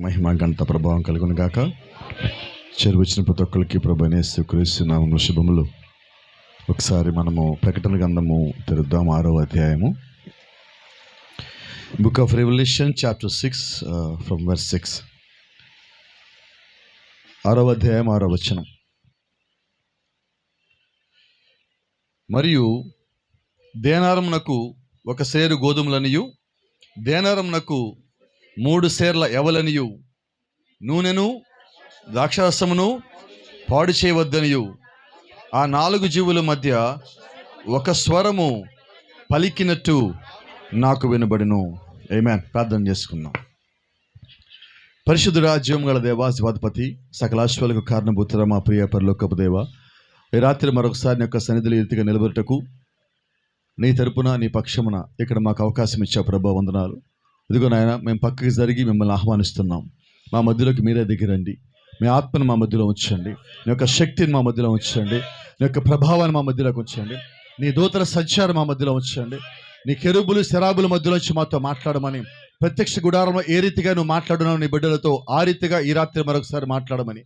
మహిమ ఘనత ప్రభావం కలుగును గాక. చేరువచ్చిన ప్రతి ఒక్కరికి ప్రభు యేసు క్రీస్తు నామమున శుభములు. ఒకసారి మనము ప్రకటన గ్రంథము తెరుద్దాం. 6వ అధ్యాయము, book of Revelation chapter 6 from verse 6. 6వ అధ్యాయం 6వ వచనం. మరియు దేనారమునకు 1 సేరు గోధుమలనియు, దేనారమునకు 3 సేర్ల ఎవలనియు, నూనెను ద్రాక్షారసమును పాడు చేయవద్దనియు ఆ 4 జీవుల మధ్య ఒక స్వరము పలికినట్టు నాకు వినబడెను. ఆమేన్. ప్రార్థన చేసుకుందాం. పరిశుద్ధుడా, జీవం గల దేవా, శివాధిపతి, సకలాశ్వాలకు కారణభూతుడా, మా ప్రియ పరలోకపు దేవా, ఈ రాత్రి మరొకసారి నీ యొక్క సన్నిధిలో ఎత్తుగా నిలబెట్టుటకు నీ తరపున నీ పక్షమున ఇక్కడ మాకు అవకాశం ఇచ్చా ప్రభా, వందనాలు. ఇదిగో నాయన, మేము పక్కకి జరిగి మిమ్మల్ని ఆహ్వానిస్తున్నాం. మా మధ్యలోకి మీరే దిగిరండి. మీ ఆత్మను మా మధ్యలో ఉంచండి. నీ యొక్క శక్తిని మా మధ్యలో ఉంచండి. నీ యొక్క ప్రభావాన్ని మా మధ్యలోకి ఉంచండి. నీ దూతల సంచారం మా మధ్యలో ఉంచండి. నీ కెరూబులు శరాబుల మధ్యలో వచ్చి మాతో మాట్లాడమని, ప్రత్యక్ష గుడారంలో ఏ రీతిగా నువ్వు మాట్లాడున్నావు నీ బిడ్డలతో, ఆ రీతిగా ఈ రాత్రి మరొకసారి మాట్లాడమని,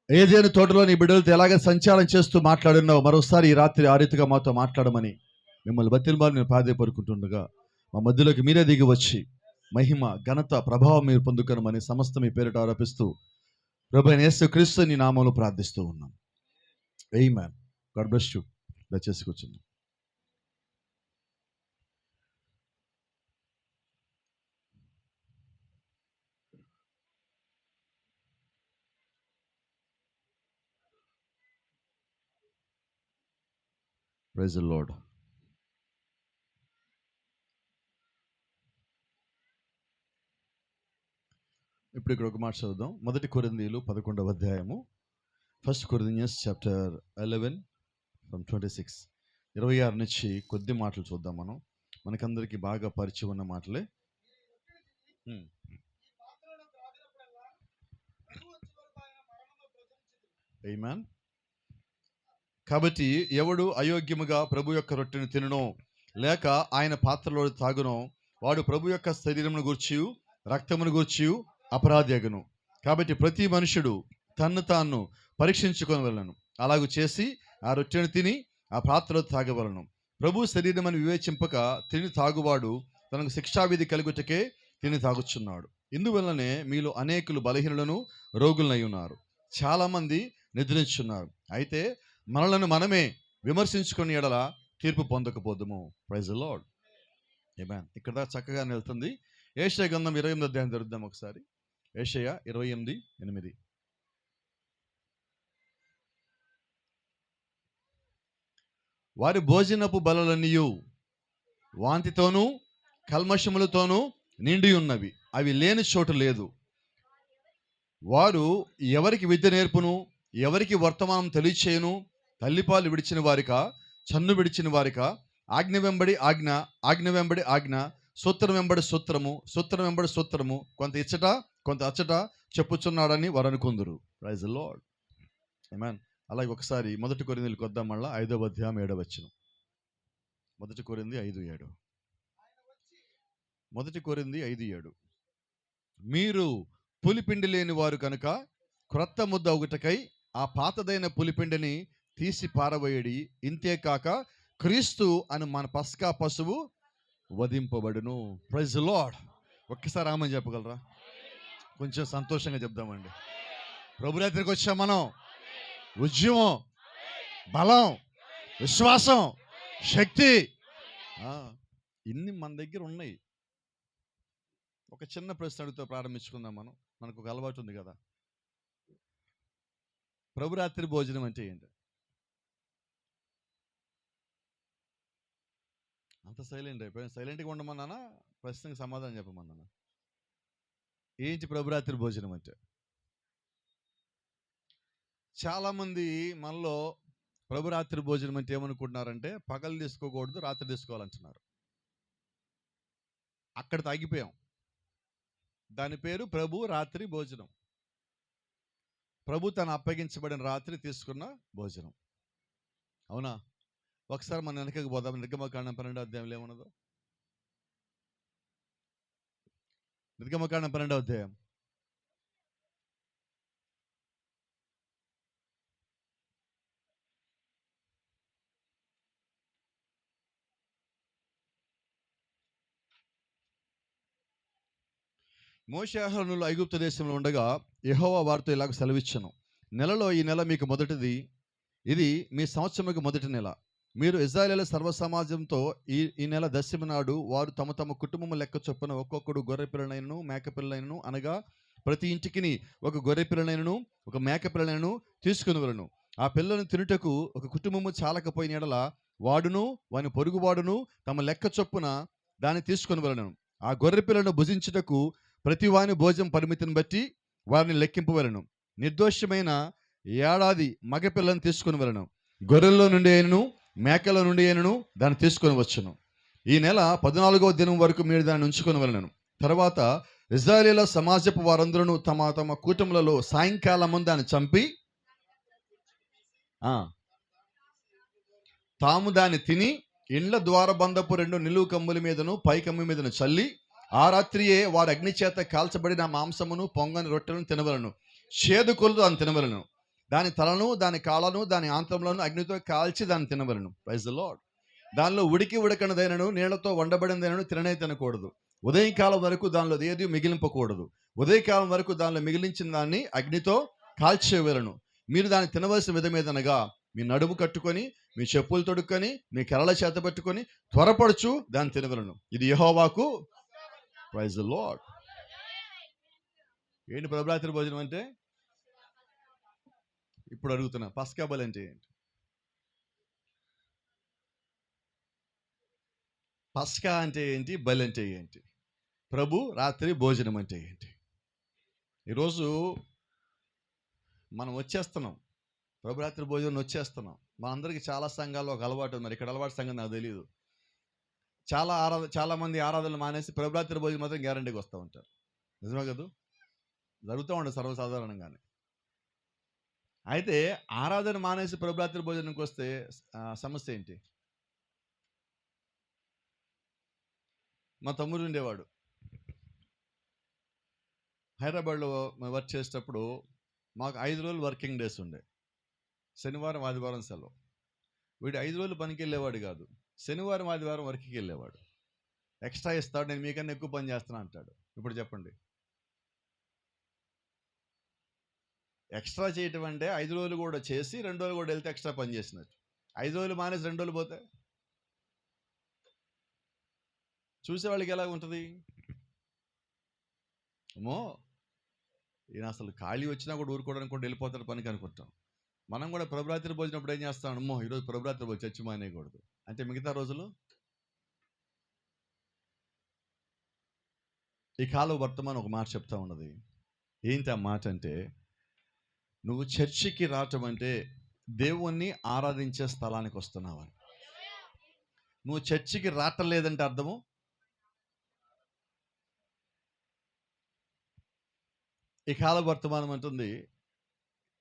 ఏదైనా తోటలో నీ బిడ్డలతో ఎలాగ సంచారం చేస్తూ మాట్లాడున్నావు, మరొకసారి ఈ రాత్రి ఆ రీతిగా మాతో మాట్లాడమని మిమ్మల్ని బతిమాలి నేను ప్రాధేయపడుకుంటుండగా, మా మధ్యలోకి మీరే దిగి వచ్చి మహిమ ఘనత ప్రభావం మీరు పొందుకొనమని సమస్త మీ పేరిట ఆరోపిస్తూ ప్రభువైన యేసుక్రీస్తు నీ నామములో ప్రార్థిస్తూ ఉన్నాం. ఆమేన్. God bless you. దయచేసి కూర్చోండి. Praise the Lord. ఇప్పుడు ఇక్కడ ఒక మాట చదువుదాం. 1 కొరింథీయులు 11వ అధ్యాయము, 1 కొరింథియన్స్ చాప్టర్ 11 ఫ్రమ్ 26. 26 నుంచి కొద్ది మాటలు చూద్దాం. మనకందరికీ బాగా పరిచయం ఉన్న మాటలే. ఆమేన్. కాబట్టి ఎవడు అయోగ్యముగా ప్రభు యొక్క రొట్టెను తినునో, లేక ఆయన పాత్రలో తాగునో, వాడు ప్రభు యొక్క శరీరమును గూర్చి రక్తమును గూర్చి అపరాధి అగును. కాబట్టి ప్రతి మనుషుడు తన్ను తాను పరీక్షించుకొనవలెను. అలాగూ చేసి ఆ రొట్టెను తిని ఆ పాత్రలో తాగవలను. ప్రభు శరీరం అని వివేచింపక తిని తాగువాడు తనకు శిక్షావిధి కలుగుటకే తిని తాగుచున్నాడు. ఇందువల్లనే మీలో అనేకులు బలహీనులను రోగులనై ఉన్నారు, చాలా మంది నిద్రించున్నారు. అయితే మనలను మనమే విమర్శించుకుని ఎడల తీర్పు పొందకపోదుము. Praise the Lord. ఆమేన్. ఇక్కడ చక్కగా వెళ్తుంది. యెషయా గ్రంథం 28వ అధ్యాయం తెరుద్దాం ఒకసారి. యెషయా 28:8. వారి భోజనపు బలలన్నీయు వాంతితోనూ కల్మషములతోనూ నిండి ఉన్నవి, అవి లేని చోటు లేదు. వారు ఎవరికి విద్య నేర్పును, ఎవరికి వర్తమానం తెలియచేయును? తల్లిపాలు విడిచిన వారికా, చన్ను విడిచిన వారికా? ఆజ్ఞ వెంబడి ఆజ్ఞ, ఆజ్ఞ వెంబడి ఆజ్ఞ, సూత్రం వెంబడి సూత్రము, సూత్రం వెంబడి సూత్రము, కొంత ఇచ్చట కొంత అచ్చట చెప్పుచున్నాడని వారు అనుకుందురు. Praise the Lord. ఆమేన్. అలాగే ఒకసారి 1 కొరింథీయులకు వద్దాం. మళ్ళా 5వ అధ్యాయం 7వ వచనం. 1 కొరింథీ 5:7. 1 కొరింథీ 5:7. మీరు పులిపిండి లేని వారు కనుక క్రొత్త ముద్ద ఒకటికై ఆ పాతదైన పులిపిండిని తీసి పారవేయడి. ఇంతేకాక క్రీస్తు అని మన పస్కా పశువు వధింపబడును. Praise the lord. ఒక్కసారి ఆమేన్ చెప్పగలరా? కొంచెం సంతోషంగా చెప్దామండి. ప్రభు రాత్రికి వచ్చాం మనం. ఉద్యమం, బలం, విశ్వాసం, శక్తి ఇన్ని మన దగ్గర ఉన్నాయి. ఒక చిన్న ప్రశ్న అడుగుతూ ప్రారంభించుకుందాం. మనకు ఒక అలవాటు ఉంది కదా, ప్రభు రాత్రి భోజనం అంటే ఏంటి? అంత సైలెంట్ అయిపోయి సైలెంట్గా ఉండమన్నానా? ప్రశ్నకు సమాధానం చెప్పమన్నానా? ఏంటి ప్రభు రాత్రి భోజనం అంటే? చాలామంది మనలో ప్రభు రాత్రి భోజనం అంటే ఏమనుకుంటున్నారంటే, పగలు తీసుకోకూడదు, రాత్రి తీసుకోవాలంటున్నారు. అక్కడ తగ్గిపోయాం. దాని పేరు ప్రభు రాత్రి భోజనం. ప్రభు తను అప్పగించబడిన రాత్రి తీసుకున్న భోజనం. అవునా? ఒకసారి మన వెనకకి పోదాం. నిర్గమకాండం 12వ అధ్యాయంలో ఏమున్నదో? నిర్గమకాండం 12వ అధ్యాయం మోషే అహరోనులు ఐగుప్తు దేశంలో ఉండగా యెహోవా వారితో ఇలాగ సెలవిచ్చెను, నెలలో ఈ నెల మీకు మొదటిది, ఇది మీ సంవత్సరముకు మొదటి నెల. మీరు ఇశ్రాయేలీయుల సర్వ సమాజంతో ఈ నెల దశమి నాడు వారు తమ తమ కుటుంబము లెక్క చొప్పున ఒక్కొక్కడు గొర్రె పిల్లనైనను మేక పిల్లనైనను, అనగా ప్రతి ఇంటికి ఒక గొర్రె పిల్లనైనను ఒక మేక పిల్లనైనను తీసుకుని వెళ్ళను. ఆ పిల్లను తినుటకు ఒక కుటుంబము చాలకపోయిన ఎడల వాడును వాని పొరుగువాడును తమ లెక్క చొప్పున దాన్ని తీసుకుని వెళ్ళను. ఆ గొర్రె పిల్లను భుజించుటకు ప్రతి వాని భోజనం పరిమితిని బట్టి వారిని లెక్కింపవలను. నిర్దోషమైన ఏడాది మగ పిల్లను తీసుకుని వెళ్ళను. గొర్రెల్లో నుండి అయినను మేకల నుండి అయినను దాన్ని తీసుకొని వచ్చును. ఈ నెల 14వ దినం వరకు మీరు దాన్ని ఉంచుకొని వెళ్ళను. తర్వాత ఇశ్రాయేలీయుల సమాజపు వారందరూ తమ తమ కూటములలో సాయంకాలము దాన్ని చంపి తాము దాన్ని తిని ఇండ్ల ద్వారబంధపు 2 నిలువు కమ్ముల మీదను పై కమ్ము మీదను చల్లి ఆ రాత్రియే వారు అగ్ని చేత కాల్చబడిన మాంసమును పొంగని రొట్టెలను తినవలను. చేదుకొలు దాన్ని తినవలను. దాని తలను దాని కాళ్ళను దాని ఆంత్రములను అగ్నితో కాల్చి దాన్ని తినవలను. Praise the lord. దానిలో ఉడకనదైనను నీళ్లతో వండబడినదైనను తినకూడదు. ఉదయకాలం వరకు దానిలో ఏది మిగిలింపకూడదు. ఉదయకాలం వరకు దానిలో మిగిలించిన దాన్ని అగ్నితో కాల్చేయవలను. మీరు దాన్ని తినవలసిన విధమేదనగా మీ నడుము కట్టుకొని మీ చెప్పులు తొడుక్కొని మీ కర్రల చేత పట్టుకొని త్వరపడుచు దాన్ని తినవలను. ఇది యెహోవాకు. Praise the Lord. ఏంటి ప్రభురాత్రి భోజనం అంటే? ఇప్పుడు అడుగుతున్నా, పస్కా బలి అంటే ఏంటి? పస్కా అంటే ఏంటి? బలి అంటే ఏంటి? ప్రభు రాత్రి భోజనం అంటే ఏంటి? ఈరోజు మనం వచ్చేస్తున్నాం, ప్రభు రాత్రి భోజనం వచ్చేస్తున్నాం. మనందరికీ చాలా సంఘాల్లో ఒక అలవాటు ఉంది. మరి ఇక్కడ అలవాటు సంఘం నాకు తెలియదు. చాలా మంది ఆరాధనలు మానేసి ప్రభు రాత్రి భోజనం మాత్రం గ్యారంటీకి వస్తూ ఉంటారు. నిజమే కదా? జరుగుతూ ఉండదు సర్వసాధారణంగానే. అయితే ఆరాధన మానేసి ప్రభు రాత్రి భోజనంకి వస్తే సమస్య ఏంటి? మా తమ్ముడు ఉండేవాడు హైదరాబాద్లో. వర్క్ చేసేటప్పుడు మాకు 5 రోజులు వర్కింగ్ డేస్ ఉండే. శనివారం ఆదివారం సెలవు. వీడు 5 రోజులు పనికి వెళ్ళేవాడు కాదు, శనివారం ఆదివారం వర్క్కి వెళ్ళేవాడు. ఎక్స్ట్రా ఇస్తాడు, నేను మీకన్నా ఎక్కువ పని చేస్తున్నా అంటాడు. ఇప్పుడు చెప్పండి, ఎక్స్ట్రా చేయటం అంటే 5 రోజులు కూడా చేసి 2 రోజులు కూడా వెళ్తే ఎక్స్ట్రా పని చేసినట్టు. 5 రోజులు మానేసి 2 రోజులు పోతే చూసేవాళ్ళకి ఎలా ఉంటుంది? అమ్మో, ఈయన అసలు ఖాళీ వచ్చినా కూడా ఊరుకోవడానికి కూడా వెళ్ళిపోతాడు పనికి అనుకుంటాం. మనం కూడా ప్రభురాత్రి భోజనప్పుడు ఏం చేస్తాం? అమ్మో, ఈరోజు ప్రభురాత్రి భోజనం చచ్చి మానేయకూడదు అంటే మిగతా రోజులు. ఈ కాలం వర్తమానం ఒక మాట చెప్తా ఉన్నది. ఏంటి ఆ మాట అంటే, నువ్వు చర్చికి రావటం అంటే దేవుణ్ణి ఆరాధించే స్థలానికి వస్తున్నావని. నువ్వు చర్చికి రావటం లేదంటే అర్థము, ఈ కాల వర్తమానం అంటుంది,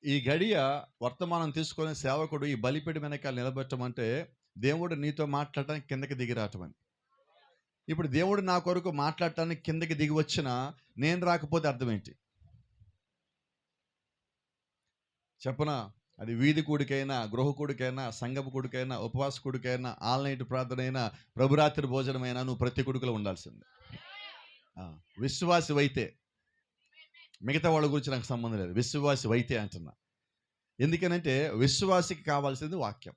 ఈ గడియ వర్తమానం తీసుకొని సేవకుడు ఈ బలిపీఠ వెనకాల నిలబెట్టమంటే దేవుడు నీతో మాట్లాడటానికి కిందకి దిగి రావటమని. ఇప్పుడు దేవుడు నా కొరకు మాట్లాడటానికి కిందకి దిగి వచ్చినా నేను రాకపోతే అర్థం ఏంటి చెప్పనా? అది వీధి కూడికైనా, గృహ కూడికైనా, సంగపు కూడికైనా, ఉపవాస కూడికైనా, ఆల్ నైట్ ప్రార్థన అయినా, ప్రభురాత్రి భోజనమైనా నువ్వు ప్రతి కూడికలో ఉండాల్సిందే. విశ్వాసి అయితే, మిగతా వాళ్ళ గురించి నాకు సంబంధం లేదు, విశ్వాసి అయితే అంటున్నా. ఎందుకనంటే విశ్వాసికి కావాల్సింది వాక్యం,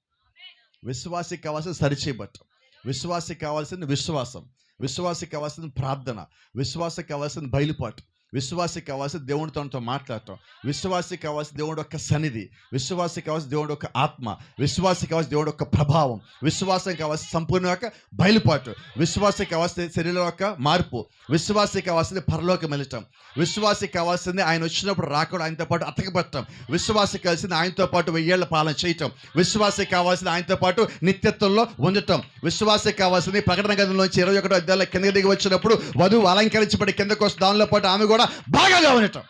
విశ్వాసికి కావాల్సింది సరిచేయబట్టం, విశ్వాసికి కావాల్సింది విశ్వాసం, విశ్వాసికి కావాల్సింది ప్రార్థన, విశ్వాసికి కావాల్సింది బయలుపాటు, విశ్వాసికి కావాల్సిన దేవుడు తనతో మాట్లాడటం, విశ్వాసికి కావాల్సిన దేవుడు యొక్క సన్నిధి, విశ్వాసికి కావాల్సిన దేవుడు యొక్క ఆత్మ, విశ్వాసికి కావాల్సిన దేవుడు యొక్క ప్రభావం, విశ్వాసం కావాల్సిన సంపూర్ణ యొక్క బయలుపాటు, విశ్వాసికి కావాల్సిన శరీరం యొక్క మార్పు, విశ్వాసికి కావాల్సింది పరలోకం వెళ్ళటం, విశ్వాసికి కావాల్సింది ఆయన వచ్చినప్పుడు రాకుండా ఆయనతో పాటు అతకబట్టడం, విశ్వాసికి కావాల్సింది ఆయనతో పాటు 1000 ఏళ్ల పాలన చేయటం, విశ్వాసికి కావాల్సింది ఆయనతో పాటు నిత్యత్వంలో ఉండటం, విశ్వాసికి కావాల్సింది ప్రకటన గ్రంథంలోంచి 21వ అధ్యాయంలో కిందకి దిగి వచ్చినప్పుడు వధువు అలంకరించబడి కిందకు వస్తే దానిలో పాటు ఆమె కూడా బాగా ఉండటం.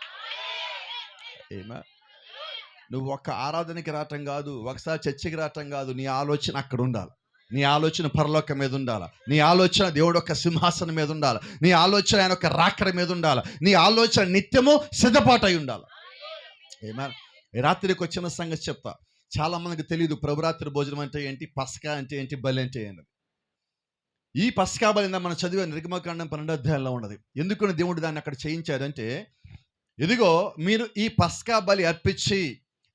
ఏమా, నువ్వు ఒక్క ఆరాధనకి రావటం కాదు, ఒకసారి చర్చికి రావటం కాదు, నీ ఆలోచన అక్కడ ఉండాలి, నీ ఆలోచన పరలోకం మీద ఉండాలి, నీ ఆలోచన దేవుడు యొక్క సింహాసనం మీద ఉండాలి, నీ ఆలోచన ఆయన యొక్క రాకడ మీద ఉండాలి, నీ ఆలోచన నిత్యము సిద్ధపాటు అయి ఉండాలి. ఏమా, రాత్రికి వచ్చిన సంగతి చెప్తా. చాలా మందికి తెలియదు ప్రభురాత్రి భోజనం అంటే ఏంటి, పస్కా అంటే ఏంటి, బలి అంటే ఏంటి. ఈ పస్కా బలి మనం చదివే నిర్గమకాండం 12 అధ్యాయంలో ఉన్నది. ఎందుకని దేవుడు దాన్ని అక్కడ చేయించాడంటే, ఇదిగో మీరు ఈ పస్కా బలి అర్పించి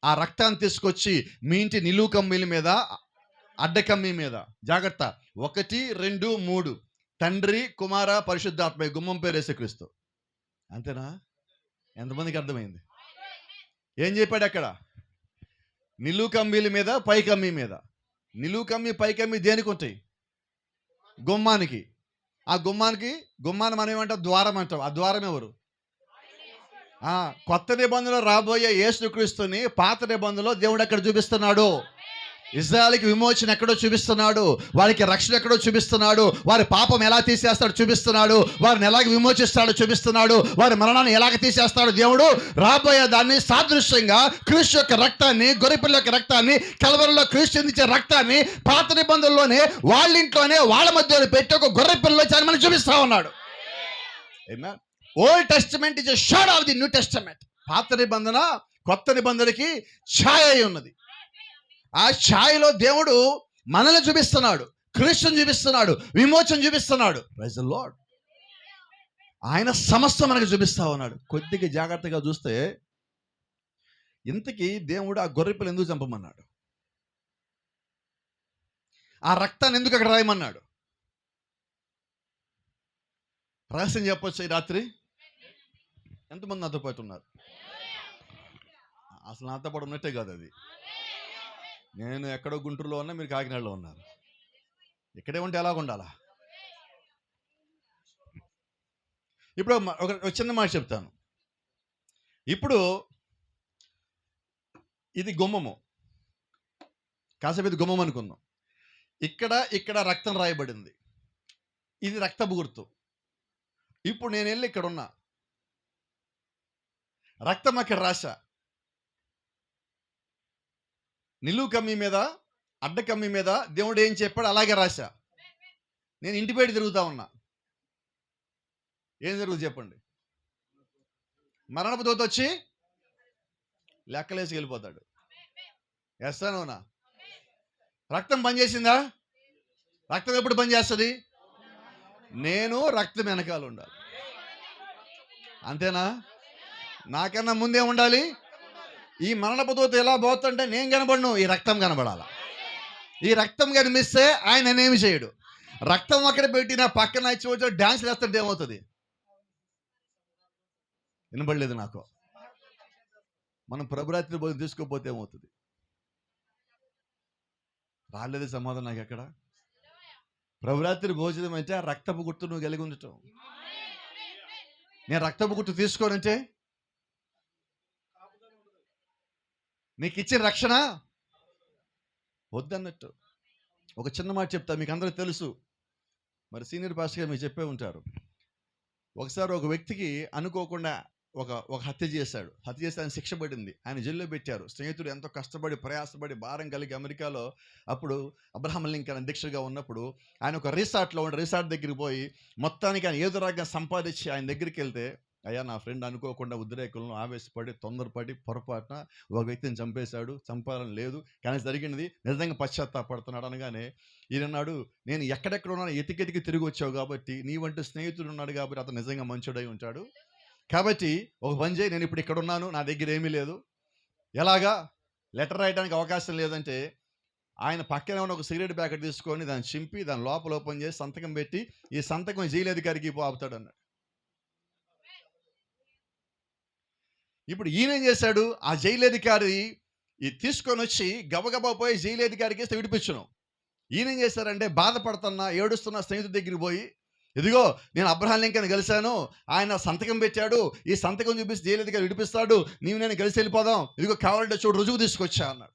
ఆ రక్తాన్ని తీసుకొచ్చి మీ ఇంటి నిలువు కమ్మీల మీద, అడ్డకమ్మీ మీద, జాగ్రత్త, 1, 2, 3 తండ్రి, కుమార, పరిశుద్ధాత్మ, గుమ్మం పేరు యేసుక్రీస్తు. అంతేనా? ఎంతమందికి అర్థమైంది? ఏం చెప్పాడు అక్కడ? నిలువు కమ్మీల మీద, పై కమ్మీ మీద. నిలువు కమ్మీ, పై కమ్మీ దేనికి ఉంటాయి? గుమ్మానికి. ఆ గుమ్మాన్ని మనం ఏమంటాం? ద్వారం అంటాం. ఆ ద్వారం ఎవరు? కొత్త నిబంధనలో రాబోయే యేసుక్రీస్తుని పాత నిబంధనలో దేవుడు ఎక్కడ చూపిస్తున్నాడు? ఇశ్రాయేలుకి విమోచన ఎక్కడో చూపిస్తున్నాడు, వారికి రక్షణ ఎక్కడో చూపిస్తున్నాడు, వారి పాపం ఎలా తీసేస్తాడో చూపిస్తున్నాడు, వారిని ఎలాగ విమోచిస్తాడో చూపిస్తున్నాడు, వారి మరణాన్ని ఎలాగ తీసేస్తాడో దేవుడు రాబోయే దాన్ని సాదృశ్యంగా క్రీస్తు యొక్క రక్తాన్ని, గొర్రెపిల్ల యొక్క రక్తాన్ని, కల్వరిలో క్రీస్తు చెందించే రక్తాన్ని పాత నిబంధనలోనే వాళ్ళ ఇంట్లోనే వాళ్ళ మధ్యలో పెట్టి ఒక గొర్రెపిల్లలో చాలా మనం చూపిస్తా ఉన్నాడు. Old testament is a shadow of the new testament. పాత నిబంధన కొత్త నిబంధనకి ఛాయ అయి ఉన్నది. ఆ ఛాయలో దేవుడు మనల్ని చూపిస్తున్నాడు, క్రీస్తుని చూపిస్తున్నాడు, విమోచన చూపిస్తున్నాడు. Praise the Lord. ఆయన సమస్తం మనకు చూపిస్తా ఉన్నాడు. కొద్దిగా జాగ్రత్తగా చూస్తే ఇంతకీ దేవుడు ఆ గొర్రెపిల్లని ఎందుకు చంపమన్నాడు? ఆ రక్తాన్ని ఎందుకు అక్కడ రాయమన్నాడు? రహస్యం చెప్పొచ్చు ఈ రాత్రి. ఎంతమంది నాతో పాటు ఉన్నారు? అసలు నాతో పాటు ఉన్నట్టే కాదు అది. నేను ఎక్కడో గుంటూరులో ఉన్నా, మీరు కాకినాడలో ఉన్నారు. ఇక్కడే ఉంటే ఎలాగ ఉండాలా? ఇప్పుడు ఒక చిన్న మాట చెప్తాను. ఇప్పుడు ఇది గుమ్మము, కాసేపు ఇది గుమ్మం అనుకుందాం. ఇక్కడ రక్తం రాయబడింది, ఇది రక్తపు గుర్తు. ఇప్పుడు నేను వెళ్ళి ఇక్కడ ఉన్నా, రక్తం అక్కడ రాశా, నిలువు కమ్మీ మీద, అడ్డ కమ్మీ మీద దేవుడు ఏం చెప్పాడు అలాగే రాశా. నేను ఇంటి బయట తిరుగుతా ఉన్నా, ఏం జరుగుతుంది చెప్పండి? మరణపు దూత వచ్చి లెక్కలేసి వెళ్ళిపోతాడు. వేస్తానవునా? రక్తం పనిచేసిందా? రక్తం ఎప్పుడు పనిచేస్తుంది? నేను రక్తం వెనకాల ఉండాలి. అంతేనా? నాకన్నా ముందే ఉండాలి. ఈ మరణపు దూత ఎలా పోతుంటే నేను కనబడను, ఈ రక్తం కనబడాల. ఈ రక్తం కనిపిస్తే ఆయన నేనేమి చేయడు. రక్తం అక్కడ పెట్టిన పక్కన వచ్చి డాన్స్ వేస్తుంటే ఏమవుతుంది? వినబడలేదు నాకు. మనం ప్రభురాత్రి భోజనం తీసుకోకపోతే ఏమవుతుంది? రాలేదు సమాధానం నాకు ఎక్కడ. ప్రభురాత్రి భోజనం అంటే ఆ రక్తపు గుర్తు నువ్వు కలిగి ఉండటం. నేను రక్తపు గుర్తు తీసుకోనంటే నీకు ఇచ్చిన రక్షణ వద్దన్నట్టు. ఒక చిన్న మాట చెప్తా, మీకు అందరికీ తెలుసు, మరి సీనియర్ పాస్టర్ గారు మీకు చెప్పే ఉంటారు. ఒకసారి ఒక వ్యక్తికి అనుకోకుండా ఒక హత్య చేశాడు. హత్య చేస్తే ఆయన శిక్ష పడింది, ఆయన జైల్లో పెట్టారు. స్నేహితుడు ఎంతో కష్టపడి ప్రయాసపడి భారం కలిగి అమెరికాలో అప్పుడు అబ్రహాం లింకన్ అధ్యక్షుడిగా ఉన్నప్పుడు ఆయన ఒక రిసార్ట్లో ఉండి రిసార్ట్ దగ్గరికి పోయి మొత్తానికి ఆయన ఏదో రకంగా సంపాదించి ఆయన దగ్గరికి వెళ్తే, అయ్యా నా ఫ్రెండ్ అనుకోకుండా ఉద్రేకులను ఆవేశపడి తొందరపడి పొరపాటున ఒక వ్యక్తిని చంపేశాడు, చంపాలని లేదు కానీ జరిగినది, నిజంగా పశ్చాత్తాపడుతున్నాడు అనగానే ఈయనన్నాడు, నేను ఎక్కడెక్కడ ఉన్నాను ఎతికెతికి తిరిగి వచ్చావు కాబట్టి, నీ వంటి స్నేహితుడు ఉన్నాడు కాబట్టి అతను నిజంగా మంచోడై ఉంటాడు. కాబట్టి ఒక పని చేయి, నేను ఇప్పుడు ఇక్కడ ఉన్నాను, నా దగ్గర ఏమీ లేదు, ఎలాగా లెటర్ రాయడానికి అవకాశం లేదంటే ఆయన పక్కనే ఉన్న ఒక సిగరెట్ ప్యాకెట్ తీసుకొని దాన్ని చింపి దాని లోపల ఓపెన్ చేసి సంతకం పెట్టి, ఈ సంతకం జైలు అధికారికి ఆపుతాడు అన్నాడు. ఇప్పుడు ఈయన ఏం చేశాడు? ఆ జైలు అధికారి తీసుకొని వచ్చి గబగబా పోయి జైలు అధికారికి వేస్తే విడిపించను. ఈయన ఏం చేశారంటే బాధపడుతున్నా ఏడుస్తున్న స్నేహితుడి దగ్గరికి పోయి, ఇదిగో నేను అబ్రహాం లింకన్ కలిశాను, ఆయన సంతకం పెట్టాడు, ఈ సంతకం చూపిస్తే జైలు అధికారి విడిపిస్తాడు, నీవు నేను కలిసి వెళ్ళిపోదాం, ఇదిగో కావాలంటే చూడు రుజువు తీసుకొచ్చా అన్నాడు.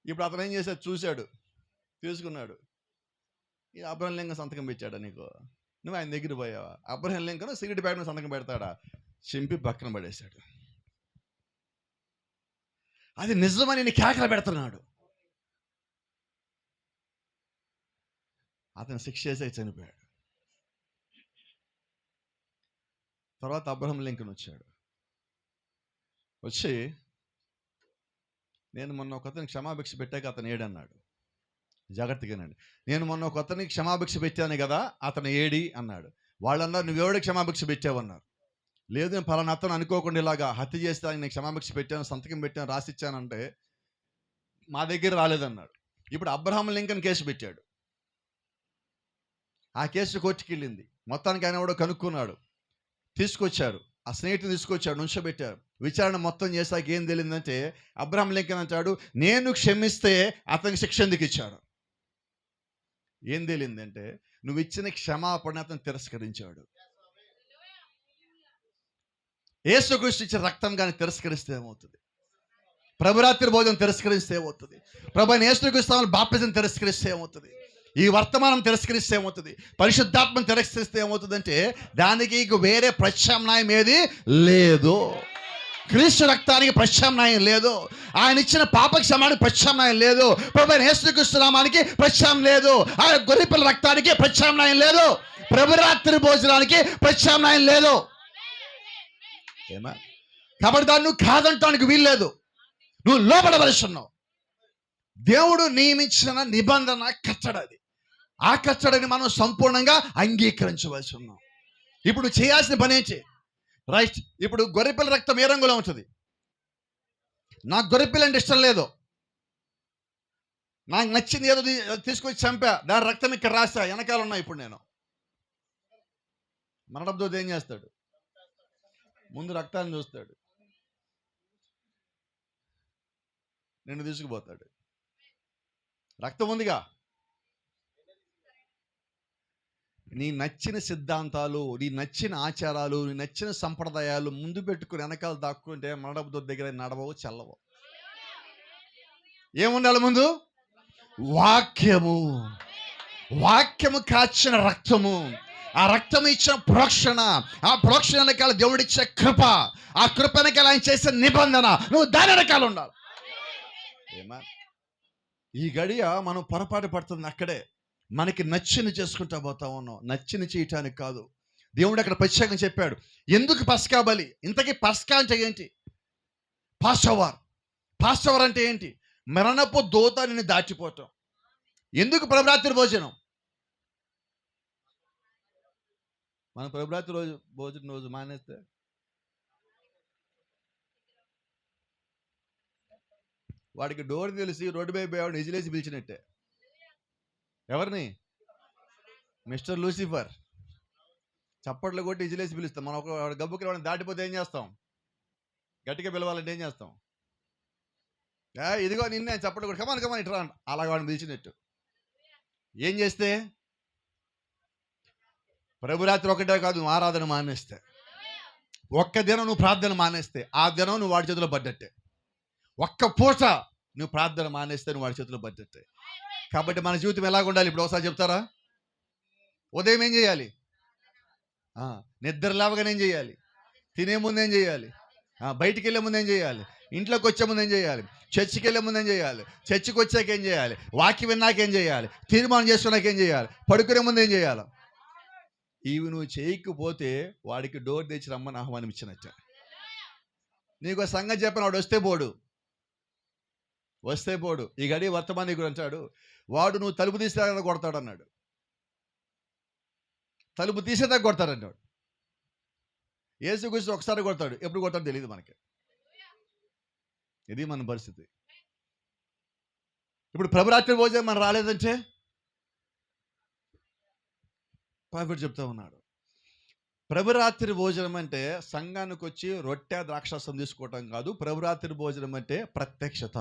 ఇప్పుడు అతను ఏం చేశాడు? చూశాడు, తీసుకున్నాడు. ఈ అబ్రహాం లింకన్ సంతకం పెట్టాడా నీకు? నువ్వు ఆయన దగ్గర పోయావా? అబ్రహాం లింకన్ సిగరెట్ ప్యాకెట్ సంతకం పెడతాడా? చింపి పక్కన పడేశాడు. అది నిజమని నీ కేకలు పెడుతున్నాడు. అతను శిక్ష చేసే చనిపోయాడు. తర్వాత అబ్రహాం లింకన్ వచ్చాడు. వచ్చి నేను మొన్న ఒక అతను క్షమాభిక్ష పెట్టాక అతను ఏడన్నాడు. జాగ్రత్తగానండి. నేను మొన్న ఒక అతనికి క్షమాభిక్ష పెట్టాను కదా, అతను ఏడి అన్నాడు. వాళ్ళన్నారు, నువ్వెవడికి క్షమాభిక్ష పెట్టావన్నారు. లేదు, నేను పలానా అతను అనుకోకుండా ఇలాగా హత్య చేస్తే ఆయన క్షమాభిక్ష పెట్టాను, సంతకం పెట్టాను, రాసిచ్చానంటే మా దగ్గర రాలేదన్నాడు. ఇప్పుడు అబ్రహాం లింకన్ కేసు పెట్టాడు. ఆ కేసు కోర్టుకి వెళ్ళింది. మొత్తానికి ఆయన కూడా కనుక్కున్నాడు, తీసుకొచ్చారు. ఆ స్నేహితుని తీసుకొచ్చాడు, నుంచోబెట్టారు. విచారణ మొత్తం చేశాక ఏం తెలియదంటే, అబ్రహాం లింకన్ అంటాడు, నేను క్షమిస్తే అతనికి శిక్ష ఎందుకు ఇచ్చాడు. ఏం తెలియదంటే, నువ్వు ఇచ్చిన క్షమాపణ అతను తిరస్కరించాడు. యేసుక్రీస్తు ఇచ్చిన రక్తం కానీ తిరస్కరిస్తే ఏమవుతుంది? ప్రభురాత్రి భోజనం తిరస్కరిస్తే ఏమవుతుంది? ప్రభు యేసుక్రీస్తు బాప్తిజం తిరస్కరిస్తే ఏమవుతుంది? ఈ వర్తమానం తిరస్కరిస్తే ఏమవుతుంది? పరిశుద్ధాత్మను తిరస్కరిస్తే ఏమవుతుందంటే, దానికి వేరే ప్రత్యామ్నాయం ఏది లేదు. క్రీస్తు రక్తానికి ప్రత్యామ్నాయం లేదు. ఆయన ఇచ్చిన పాప క్షమానికి ప్రత్యామ్నాయం లేదు. ప్రభు యేసుక్రీస్తు నామానికి ప్రత్యామ్నాయం లేదు. ఆయన గొర్రెపిల్ల రక్తానికి ప్రత్యామ్నాయం లేదు. ప్రభురాత్రి భోజనానికి ప్రత్యామ్నాయం లేదు. ఏమా? కాబట్టి దాన్ని నువ్వు కాదంటానికి వీల్లేదు. నువ్వు లోబడవలసి ఉన్నావు. దేవుడు నియమించిన నిబంధన కట్టడది. ఆ కట్టడని మనం సంపూర్ణంగా అంగీకరించవలసి ఉన్నాం. ఇప్పుడు చేయాల్సిన పని ఏంటి? రైట్, ఇప్పుడు గొర్రెపిల్ల రక్తం ఏ రంగులో ఉంటుంది? నాకు గొర్రెపిల్ల అంటే ఇష్టం లేదు, నాకు నచ్చింది ఏదో తీసుకొచ్చి చంపా, దాని రక్తం ఇక్కడ రాస్తా, వెనకాల ఉన్నా. ఇప్పుడు నేను మరణంతో ఏం చేస్తాడు? ముందు రక్తాన్ని చూస్తాడు, నిన్ను తీసుకుపోతాడు. రక్తం ఉందిగా, నీ నచ్చిన సిద్ధాంతాలు, నీ నచ్చిన ఆచారాలు, నీ నచ్చిన సంప్రదాయాలు ముందు పెట్టుకుని వెనకాల దాక్కుంటే మరణపు దగ్గర నడవవు, చల్లవు. ఏముండాలి ముందు? వాక్యము. వాక్యము కాచిన రక్తము, ఆ రక్తం ఇచ్చిన ప్రోక్షణ, ఆ ప్రోక్షణ వెనకాల దేవుడిచ్చే కృప, ఆ కృప వెనకాల ఆయన చేసే నిబంధన, నువ్వు దాని వెనకాల ఉండాలి. ఏమా? ఈ గడియ మనం పొరపాటు పడుతుంది అక్కడే. మనకి నచ్చిన చేసుకుంటా పోతా ఉన్నాం. నచ్చిన చేయటానికి కాదు. దేవుడు అక్కడ ప్రత్యేకంగా చెప్పాడు, ఎందుకు పస్కా బలి? ఇంతకీ పస్కా అంటే ఏంటి? పాస్ఓవర్. పాస్ఓవర్ అంటే ఏంటి? మరణపు దూతని దాటిపోవటం. ఎందుకు ప్రభురాత్రి భోజనం? మనం ప్రభురాత్రి భోజనం రోజు మానేస్తే వాడికి డోర్ తెలిసి రోడ్డు పై పోయేవాడు నిజిలేసి పిలిచినట్టే. ఎవరిని? Mister Lucifer. చప్పట్లు కొట్టి ఇజిలేసి పిలుస్తాం. మనం ఒక గబ్బుకి వాడిని దాటిపోతే ఏం చేస్తాం? గట్టిగా పిలవాలంటే ఏం చేస్తాం? ఇదిగో నిన్నే చప్పట్లు కొట్టి కమాన్ ఇట్రా, అలాగ వాడిని పిలిచినట్టు. ఏం చేస్తే? ప్రభురాత్రి ఒకటే కాదు, నువ్వు ఆరాధన మానేస్తే, ఒక్క దినం నువ్వు ప్రార్థన మానేస్తే, ఆ దినం నువ్వు వాడి చేతిలో పడ్డట్టే. ఒక్క పూట నువ్వు ప్రార్థన మానేస్తే నువ్వు వాడి చేతిలో పడ్డట్టే. కాబట్టి మన జీవితం ఎలాగ ఉండాలి? ఇప్పుడు ఒకసారి చెప్తారా? ఉదయం ఏం చేయాలి? నిద్ర లేవగానే ఏం చేయాలి? తినే ముందు ఏం చేయాలి? బయటికి వెళ్ళే ముందు ఏం చేయాలి? ఇంట్లోకి వచ్చే ముందు ఏం చేయాలి? చర్చికి వెళ్ళే ముందు ఏం చేయాలి? చర్చికి వచ్చాక ఏం చేయాలి? వాక్యం విన్నాక ఏం చేయాలి? తీర్మానం చేసుకున్నాక ఏం చేయాలి? పడుకునే ముందు ఏం చేయాలి? ఇవి నువ్వు చేయకపోతే వాడికి డోర్ తెచ్చి రమ్మని ఆహ్వానించినట్ట. నీకు సంగతి చెప్పిన వాడు వస్తే పోడు. ఈ గడి వర్తమానికి అంటాడు, వాడు నువ్వు తలుపు తీసేదాకా కొడతాడు అన్నాడు. తలుపు తీసేదాకా కొడతాడన్నాడు. యేసుక్రీస్తు ఒకసారి కొడతాడు, ఎప్పుడు కొడతాడు తెలియదు మనకి. ఇది మన పరిస్థితి. ఇప్పుడు ప్రభురాత్రి భోజనం మనం రాలేదంటే ప్రాఫిట్ చెప్తా ఉన్నాడు. ప్రభురాత్రి భోజనం అంటే సంఘానికి వచ్చి రొట్టె ద్రాక్షాసం తీసుకోవటం కాదు. ప్రభురాత్రి భోజనం అంటే ప్రత్యక్షత.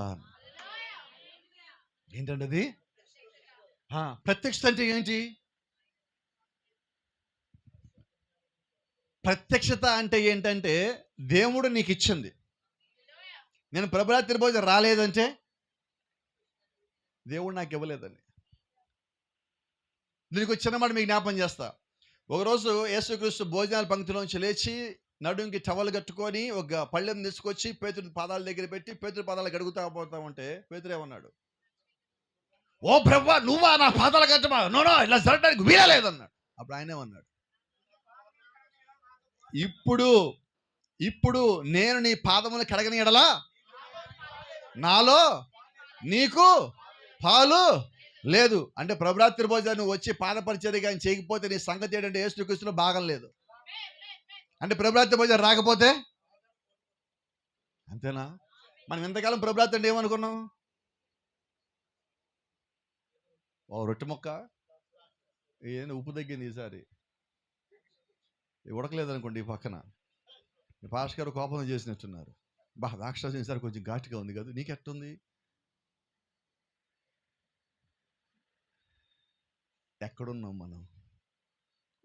ఏంటంటే అది ప్రత్యక్షత అంటే ఏంటి? ప్రత్యక్షత అంటే ఏంటంటే దేవుడు నీకు ఇచ్చింది. నేను ప్రభురాత్రి భోజనం రాలేదంటే దేవుడు నాకు ఇవ్వలేదని. దీనికి వచ్చిన మాట మీకు జ్ఞాపం చేస్తా. ఒకరోజు యేసుక్రీస్తు భోజనాల పంక్తిలోంచి లేచి నడుంకి టవల్ కట్టుకొని ఒక పళ్ళెం తీసుకొచ్చి పేతురు పాదాల దగ్గర పెట్టి పేతురు పాదాలు గడుగుతా పోతా ఉంటే పేతురు ఏమన్నాడు? ఓ ప్రభువా, నువ్వా నా పాదాలు కట్టమా? నో, ఇలా జరగడానికి వీలలేదన్నాడు. అప్పుడు ఆయన ఏమన్నాడు? ఇప్పుడు నేను నీ పాదములు కడగని ఎడలా నాలో నీకు పాలు లేదు అంటే ప్రభురాత్రి భోజనం నువ్వు వచ్చి పాదపరిచర్య కానీ చేయకపోతే నీ సంగతి ఏంటంటే యేసుక్రీస్తులో భాగం లేదు. అంటే ప్రభురాత్రి భోజనం రాకపోతే అంతేనా? మనం ఇంతకాలం ప్రభురాత్రి అంటే ఏమనుకున్నాం? ఓ రొట్టె మొక్క ఏంది ఉప్పు తగ్గింది ఈసారి ఉడకలేదనుకోండి ఈ పక్కన పాస్టర్ గారు కోపం చేసినట్టున్నారు. రాక్షసం ఈసారి కొంచెం ఘాటుగా ఉంది కదా, నీకెట్టుంది? ఎక్కడున్నావు మనం?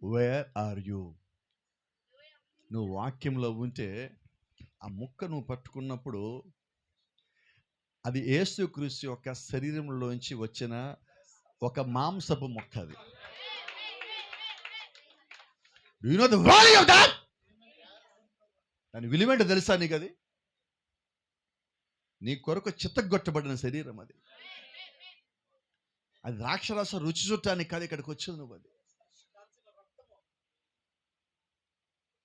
Where are you? నువ్వు వాక్యంలో ఉంటే ఆ ముక్క నువ్వు పట్టుకున్నప్పుడు అది యేసుక్రీస్తు యొక్క శరీరంలోంచి వచ్చిన ఒక మాంసపు మొక్క. అది you know the value of that. దాని విలువేంటో తెలుసా నీకు? అది నీ కొరకు చిత్తగొట్టబడిన శరీరం. అది అది ద్రాక్షరస రుచి చుట్టానికి కాదు ఇక్కడికి వచ్చేది.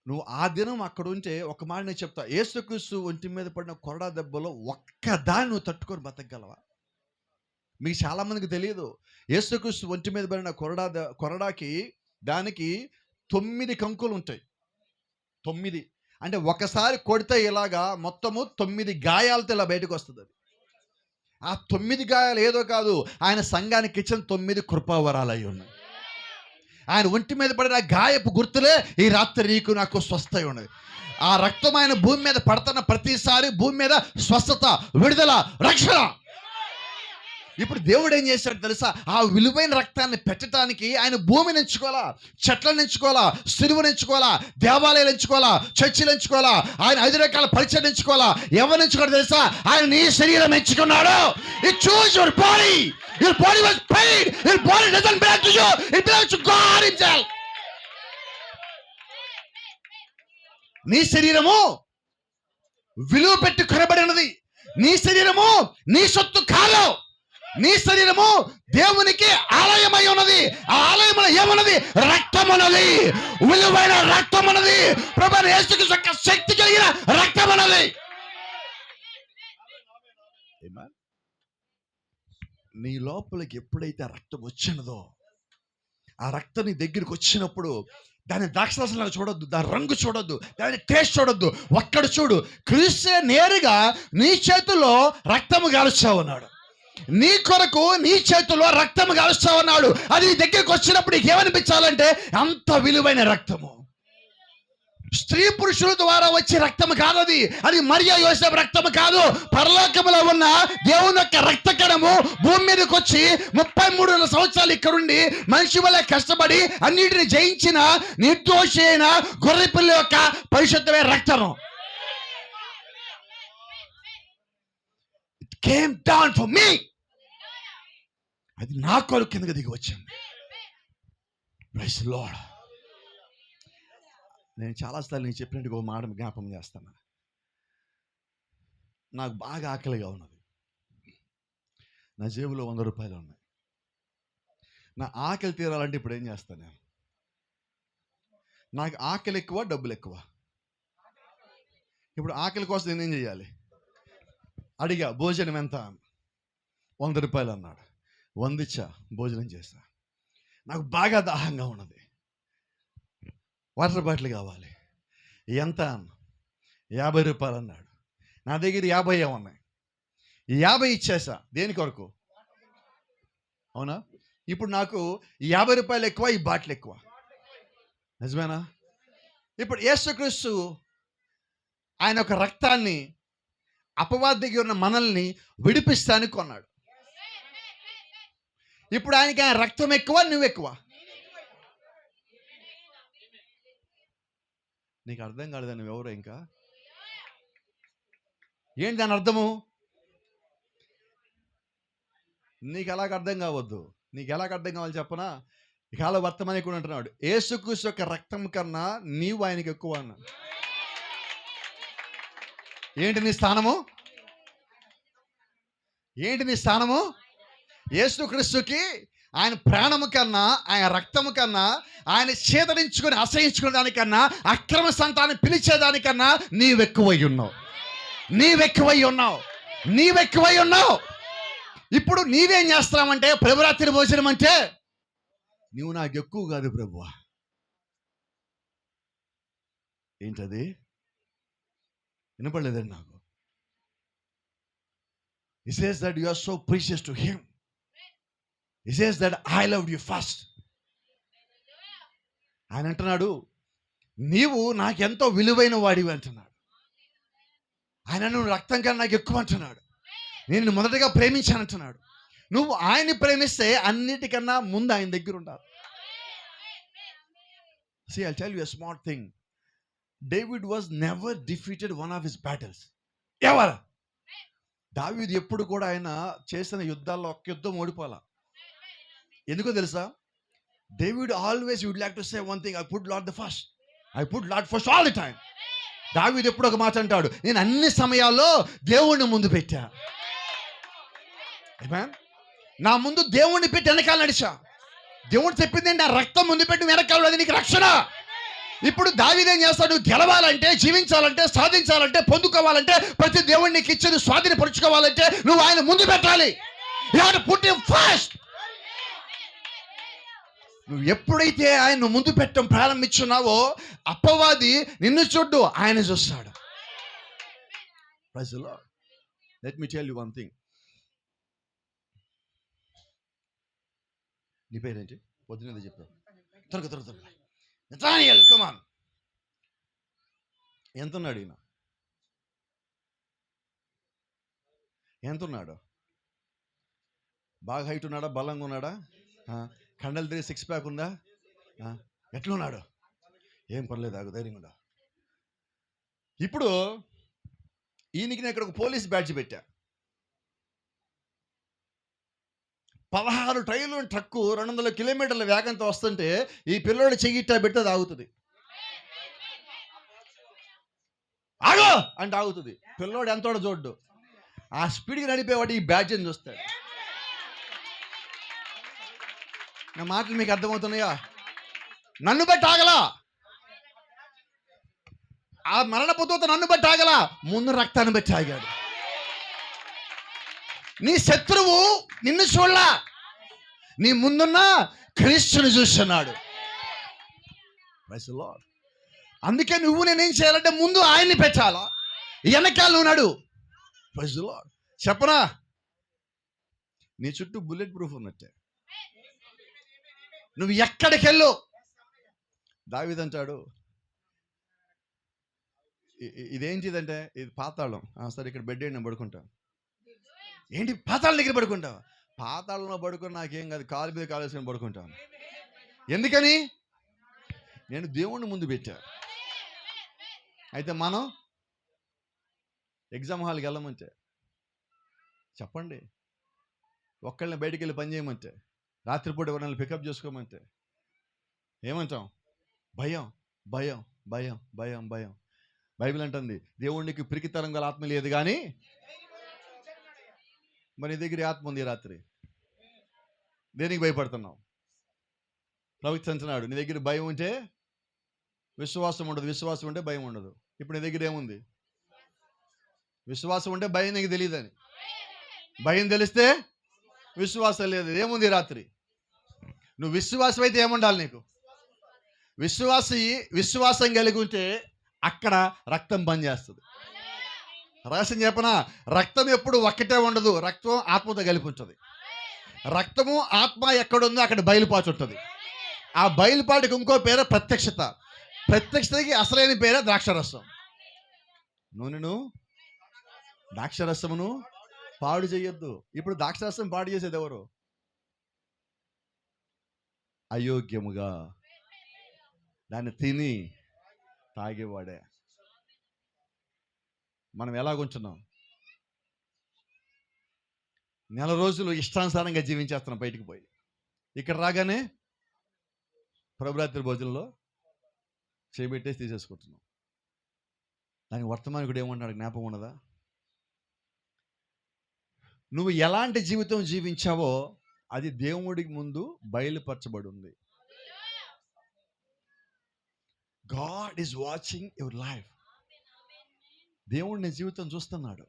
నువ్వు ఆ దినం అక్కడ ఉంటే ఒక మాట నేను చెప్తా, యేసుక్రీస్తు ఒంటి మీద పడిన కొరడా దెబ్బలో ఒక్కదాన్ని నువ్వు తట్టుకొని బతకగలవా? మీకు చాలామందికి తెలియదు, యేసుక్రీస్తు ఒంటి మీద పడిన కొరడాకి దానికి 9 కంకులు ఉంటాయి. 9 అంటే ఒకసారి కొడితే ఇలాగా మొత్తము 9 గాయాలతో ఇలా బయటకు వస్తుంది. అది ఆ 9 గాయాలు ఏదో కాదు, ఆయన సంఘానికి ఇచ్చిన 9 కృపావరాలు అయి ఉన్నాయి. ఆయన ఒంటి మీద పడిన గాయపు గుర్తులే ఈ రాత్రి నీకు నాకు స్వస్థ ఉన్నది. ఆ రక్తం ఆయన భూమి మీద పడుతున్న ప్రతిసారి భూమి మీద స్వస్థత, విడుదల, రక్షణ. ఇప్పుడు దేవుడు ఏం చేశాడు తెలుసా? ఆ విలువైన రక్తాన్ని పెట్టడానికి ఆయన భూమిని ఎంచుకోవాలా, చెట్లను ఎంచుకోవాలా, సిలువను ఎంచుకోవాలా, దేవాలయాలు ఎంచుకోవాలా, చర్చిలు ఎంచుకోవాలా, ఆయన 5 రకాల పరిచయం ఎంచుకోవాలా. ఎవరు ఎంచుకోవడం తెలుసా? ఆయన నీ శరీరం ఎంచుకున్నాడు. You choose your body. Your body was paid. Your body doesn't belong to you. It belongs to God himself. నీ శరీరము విలువ పెట్టి కొనబడినది. నీ శరీరము నీ సొత్తు కాదు. నీ శరీరము దేవునికి ఆలయమై ఉన్నది. ఆ ఆలయంలో ఏమున్నది? రక్తం ఉన్నది, విలువైన రక్తం ఉన్నది, ప్రభువైన యేసుక్రీస్తు యొక్క శక్తి కలిగిన రక్తం ఉన్నది. నీ లోపలికి ఎప్పుడైతే రక్తం వచ్చినదో, ఆ రక్తం నీ దగ్గరికి వచ్చినప్పుడు దాని ద్రాక్షరసంలాగా చూడొద్దు, దాని రంగు చూడొద్దు, దాని టేస్ట్ చూడొద్దు. ఒక్కడ చూడు, క్రీస్తే నేరుగా నీ చేతుల్లో రక్తము గాలుస్తా ఉన్నాడు. నీ కొరకు నీ చేతుల్లో రక్తము గాలుస్తా ఉన్నాడు. అది నీ దగ్గరికి వచ్చినప్పుడు నీకు ఏమనిపించాలంటే అంత విలువైన రక్తము. స్త్రీ పురుషుల ద్వారా వచ్చే రక్తము కాదు అది. అది మరియా యోసేపు రక్తము కాదు. పరలోకములో ఉన్న దేవుని యొక్క రక్త కణము భూమి మీదకి వచ్చి 33 సంవత్సరాలు ఇక్కడుండి మనిషి వల్ల కష్టపడి అన్నిటిని జయించిన నిర్దోషి అయిన గొర్రెపిల్ల యొక్క పరిశుద్ధమైన రక్తము. It came down for me. అది నా కొరకు కిందకి దిగి వచ్చింది. Praise the Lord. నేను చాలాసార్లు నేను చెప్పినట్టుగా ఒక మాట జ్ఞాపకం చేస్తాను. నాకు బాగా ఆకలిగా ఉన్నది. నా జేబులో 100 రూపాయలు ఉన్నాయి. నా ఆకలి తీరాలంటే ఇప్పుడు ఏం చేస్తాను నేను? నాకు ఆకలి ఎక్కువ, డబ్బులు ఎక్కువ. ఇప్పుడు ఆకలి కోసం నేనేం చేయాలి? అడిగా, భోజనం ఎంత? 100 రూపాయలు అన్నాడు. 100 ఇచ్చా, భోజనం చేశా. నాకు బాగా దాహంగా ఉన్నది, వాటర్ బాటిల్ కావాలి. ఎంత? 50 రూపాయలు అన్నాడు. నా దగ్గర 50 ఉన్నాయి. 50 ఇచ్చేసా. దేని కొరకు? అవునా? ఇప్పుడు నాకు 50 రూపాయలు ఎక్కువ, ఈ బాటిల్ ఎక్కువ. నిజమేనా? ఇప్పుడు యేసుక్రీస్తు ఆయన ఒక రక్తాన్ని అపవాది దగ్గర ఉన్న మనల్ని విడిపిస్తానికి కొన్నాడు. ఇప్పుడు ఆయనకి ఆయన రక్తం ఎక్కువ, నువ్వు ఎక్కువ. నీకు అర్థం కాలేదా నువ్వు ఎవరో? ఇంకా ఏంటి దాని అర్థము? నీకు ఎలాగ అర్థం కావద్దు. నీకు ఎలాగ అర్థం కావాలి చెప్పనా? ఇకాల వర్తమాని కూడా అంటున్నాడు, యేసుక్రీస్తు యొక్క రక్తం కన్నా నీవు ఆయనకి ఎక్కువ అన్నా. ఏంటి నీ స్థానము? ఏంటి నీ స్థానము? యేసుక్రీస్తుకి ఆయన ప్రాణము కన్నా, ఆయన రక్తము కన్నా, ఆయన చేదరించుకొని అసహించుకునే దానికన్నా, అక్రమ సంతానం పిలిచేదానికన్నా నీవెక్కువై ఉన్నావు. నీవెక్కువై ఉన్నావు. నీవెక్కువై ఉన్నావు. ఇప్పుడు నీవేం చేస్తున్నావంటే ప్రభురాత్రి భోజనం అంటే నువ్వు నాకు ఎక్కువ కాదు ప్రభువా. ఏంటది? వినపడలేదండి నాకు. He says that you are so precious to him. He says that I loved you first. ఆయన అంటున్నాడు, నీవు నాకెంతో విలువైన వాడివి అంటున్నాడు. ఆయన నువ్వు రక్తం కన్నా నాకు ఎక్కువ అంటున్నాడు. నేను మొదటగా ప్రేమించానంటున్నాడు. నువ్వు ఆయన్ని ప్రేమిస్తే అన్నిటికన్నా ముందు ఆయన దగ్గర ఉండాలి. See, I'll tell you a small thing. David was never defeated one of his battles. ఎవరు? దావీదు ఎప్పుడు కూడా ఆయన చేసిన యుద్ధాల్లో ఒక్క యుద్ధం ఓడిపోలా. ఎందుకో తెలుసా? David always would like to say one thing, I put Lord the first. I put Lord first all the time. దావీదు ఎప్పుడు ఒక మాట అంటాడు, నేను అన్ని సమయాల్లో దేవుణ్ణి ముందు పెట్టా. నా ముందు దేవుణ్ణి పెట్టి వెనకాల నడిచా. దేవుడు చెప్పింది నా రక్తం ముందు పెట్టి వెనకాల, అది నీకు రక్షణ. ఇప్పుడు దావీదు ఏం చేస్తాడు? గెలవాలంటే, జీవించాలంటే, సాధించాలంటే, పొందుకోవాలంటే, ప్రతి దేవుడిని నీకు ఇచ్చేది స్వాధీనపరుచుకోవాలంటే నువ్వు ఆయన ముందు పెట్టాలి. You have to put him first. నువ్వు ఎప్పుడైతే ఆయన ముందు పెట్టడం ప్రారంభించున్నావో అపవాది నిన్ను చూడ్డు, ఆయన చూస్తాడు. Praise the Lord. Let me tell you one thing. నీ పేరేంటి? పొద్దునేది చెప్పావు. త్వరగా నతానియేల్, కమ్ ఆన్. ఎంత ఉన్నాడు ఈయన? ఎంత ఉన్నాడు? బాగా హైట్ ఉన్నాడా? బలంగా ఉన్నాడా? కండలు తిరిగి 6 ప్యాక్ ఉందా? ఎట్లున్నాడు? ఏం పర్లేదు, ఆగు, ధైర్యంగా ఉందా. ఇప్పుడు ఈయనకి నేను ఇక్కడ ఒక పోలీస్ బ్యాడ్జ్ పెట్టా. 16 టైర్లు ట్రక్కు 200 కిలోమీటర్ల వేగంతో వస్తుంటే ఈ పిల్లోడు చెయ్యిట్టా పెడితే అది ఆగుతుంది. ఆగో అంటే ఆగుతుంది. పిల్లోడు ఎంతోడ చూడ్డు. ఆ స్పీడ్కి నడిపేవాడు ఈ బ్యాడ్జ్ అని చూస్తాడు. నా మాటలు మీకు అర్థమవుతున్నాయా? నన్ను బట్టి ఆగలా, ఆ మరణపోతూ నన్ను బట్టి ఆగలా, ముందు రక్తాన్ని బట్టి ఆగాడు. నీ శత్రువు నిన్ను చూడలా, నీ ముందున్న క్రీస్తుని చూస్తున్నాడు. Praise the Lord. అందుకే నువ్వు నేనేం చేయాలంటే ముందు ఆయన్ని పెట్టాలా, వెనకాల ఉన్నాడు. Praise the Lord. చెప్పనా, నీ చుట్టూ బుల్లెట్ ప్రూఫ్ ఉన్నట్టే. నువ్వు ఎక్కడికి వెళ్ళు. దావీదు అంటాడు, ఇదేంటిదంటే ఇది పాతాళం. సరే, ఇక్కడ బెడ్ నేను పడుకుంటాను. ఏంటి పాతాళం దగ్గర పడుకుంటావా? పాతాళంలో పడుకుని నాకేం కాదు, కాలు మీద కాలు వేసుకొని పడుకుంటాను. ఎందుకని? నేను దేవుణ్ణి ముందు పెట్టా. అయితే మనం ఎగ్జామ్ హాల్కి వెళ్ళమంటే, చెప్పండి, ఒక్కళ్ళని బయటికి వెళ్ళి పని చేయమంటే, రాత్రిపూట ఎవరైనా పికప్ చేసుకోమంటే ఏమంటాం? భయం భయం భయం భయం భయం. బైబిల్ అంటుంది, దేవునికి పిరికితరం గల ఆత్మ లేదు కానీ మరి నీ దగ్గర ఆత్మ ఉంది. రాత్రి దేనికి భయపడుతున్నావు? ప్రవక్త అంటున్నాడు, నీ దగ్గర భయం ఉంటే విశ్వాసం ఉండదు, విశ్వాసం ఉంటే భయం ఉండదు. ఇప్పుడు నీ దగ్గర ఏముంది? విశ్వాసం ఉంటే భయం నీకు తెలియదని, భయం తెలిస్తే విశ్వాసం లేదు. ఏముంది రాత్రి? నువ్వు విశ్వాసం అయితే ఏముండాలి నీకు? విశ్వాసం కలిగి ఉంటే అక్కడ రక్తం పనిచేస్తుంది. రహస్యం చెప్పనా, రక్తం ఎప్పుడు ఒక్కటే ఉండదు, రక్తం ఆత్మతో కలిపి ఉంటుంది. రక్తము ఆత్మ ఎక్కడుందో అక్కడ బయలుపాటు ఉంటుంది. ఆ బయలుపాటుకి ఇంకో పేరు ప్రత్యక్షత. ప్రత్యక్షతకి అసలైన పేరే ద్రాక్షరసం. నూనెను ద్రాక్షరసమును పాడు చేయొద్దు. ఇప్పుడు ద్రాక్షరసం పాడు చేసేది ఎవరు? అయోగ్యముగా దాన్ని తిని తాగేవాడే. మనం ఎలాగుంటున్నాం? నెల రోజులు ఇష్టానుసారంగా జీవించేస్తున్నాం. బయటికి పోయి ఇక్కడ రాగానే ప్రభురాత్రి భోజనంలో చేయబెట్టేసి తీసేసుకుంటున్నాం. దానికి వర్తమానికుడు ఏమన్నాడు? జ్ఞాపకం ఉన్నదా? నువ్వు ఎలాంటి జీవితం జీవించావో అది దేవుడికి ముందు బయలుపరచబడి ఉంది. God is watching your life. దేవుడు నీ జీవితం చూస్తున్నాడు.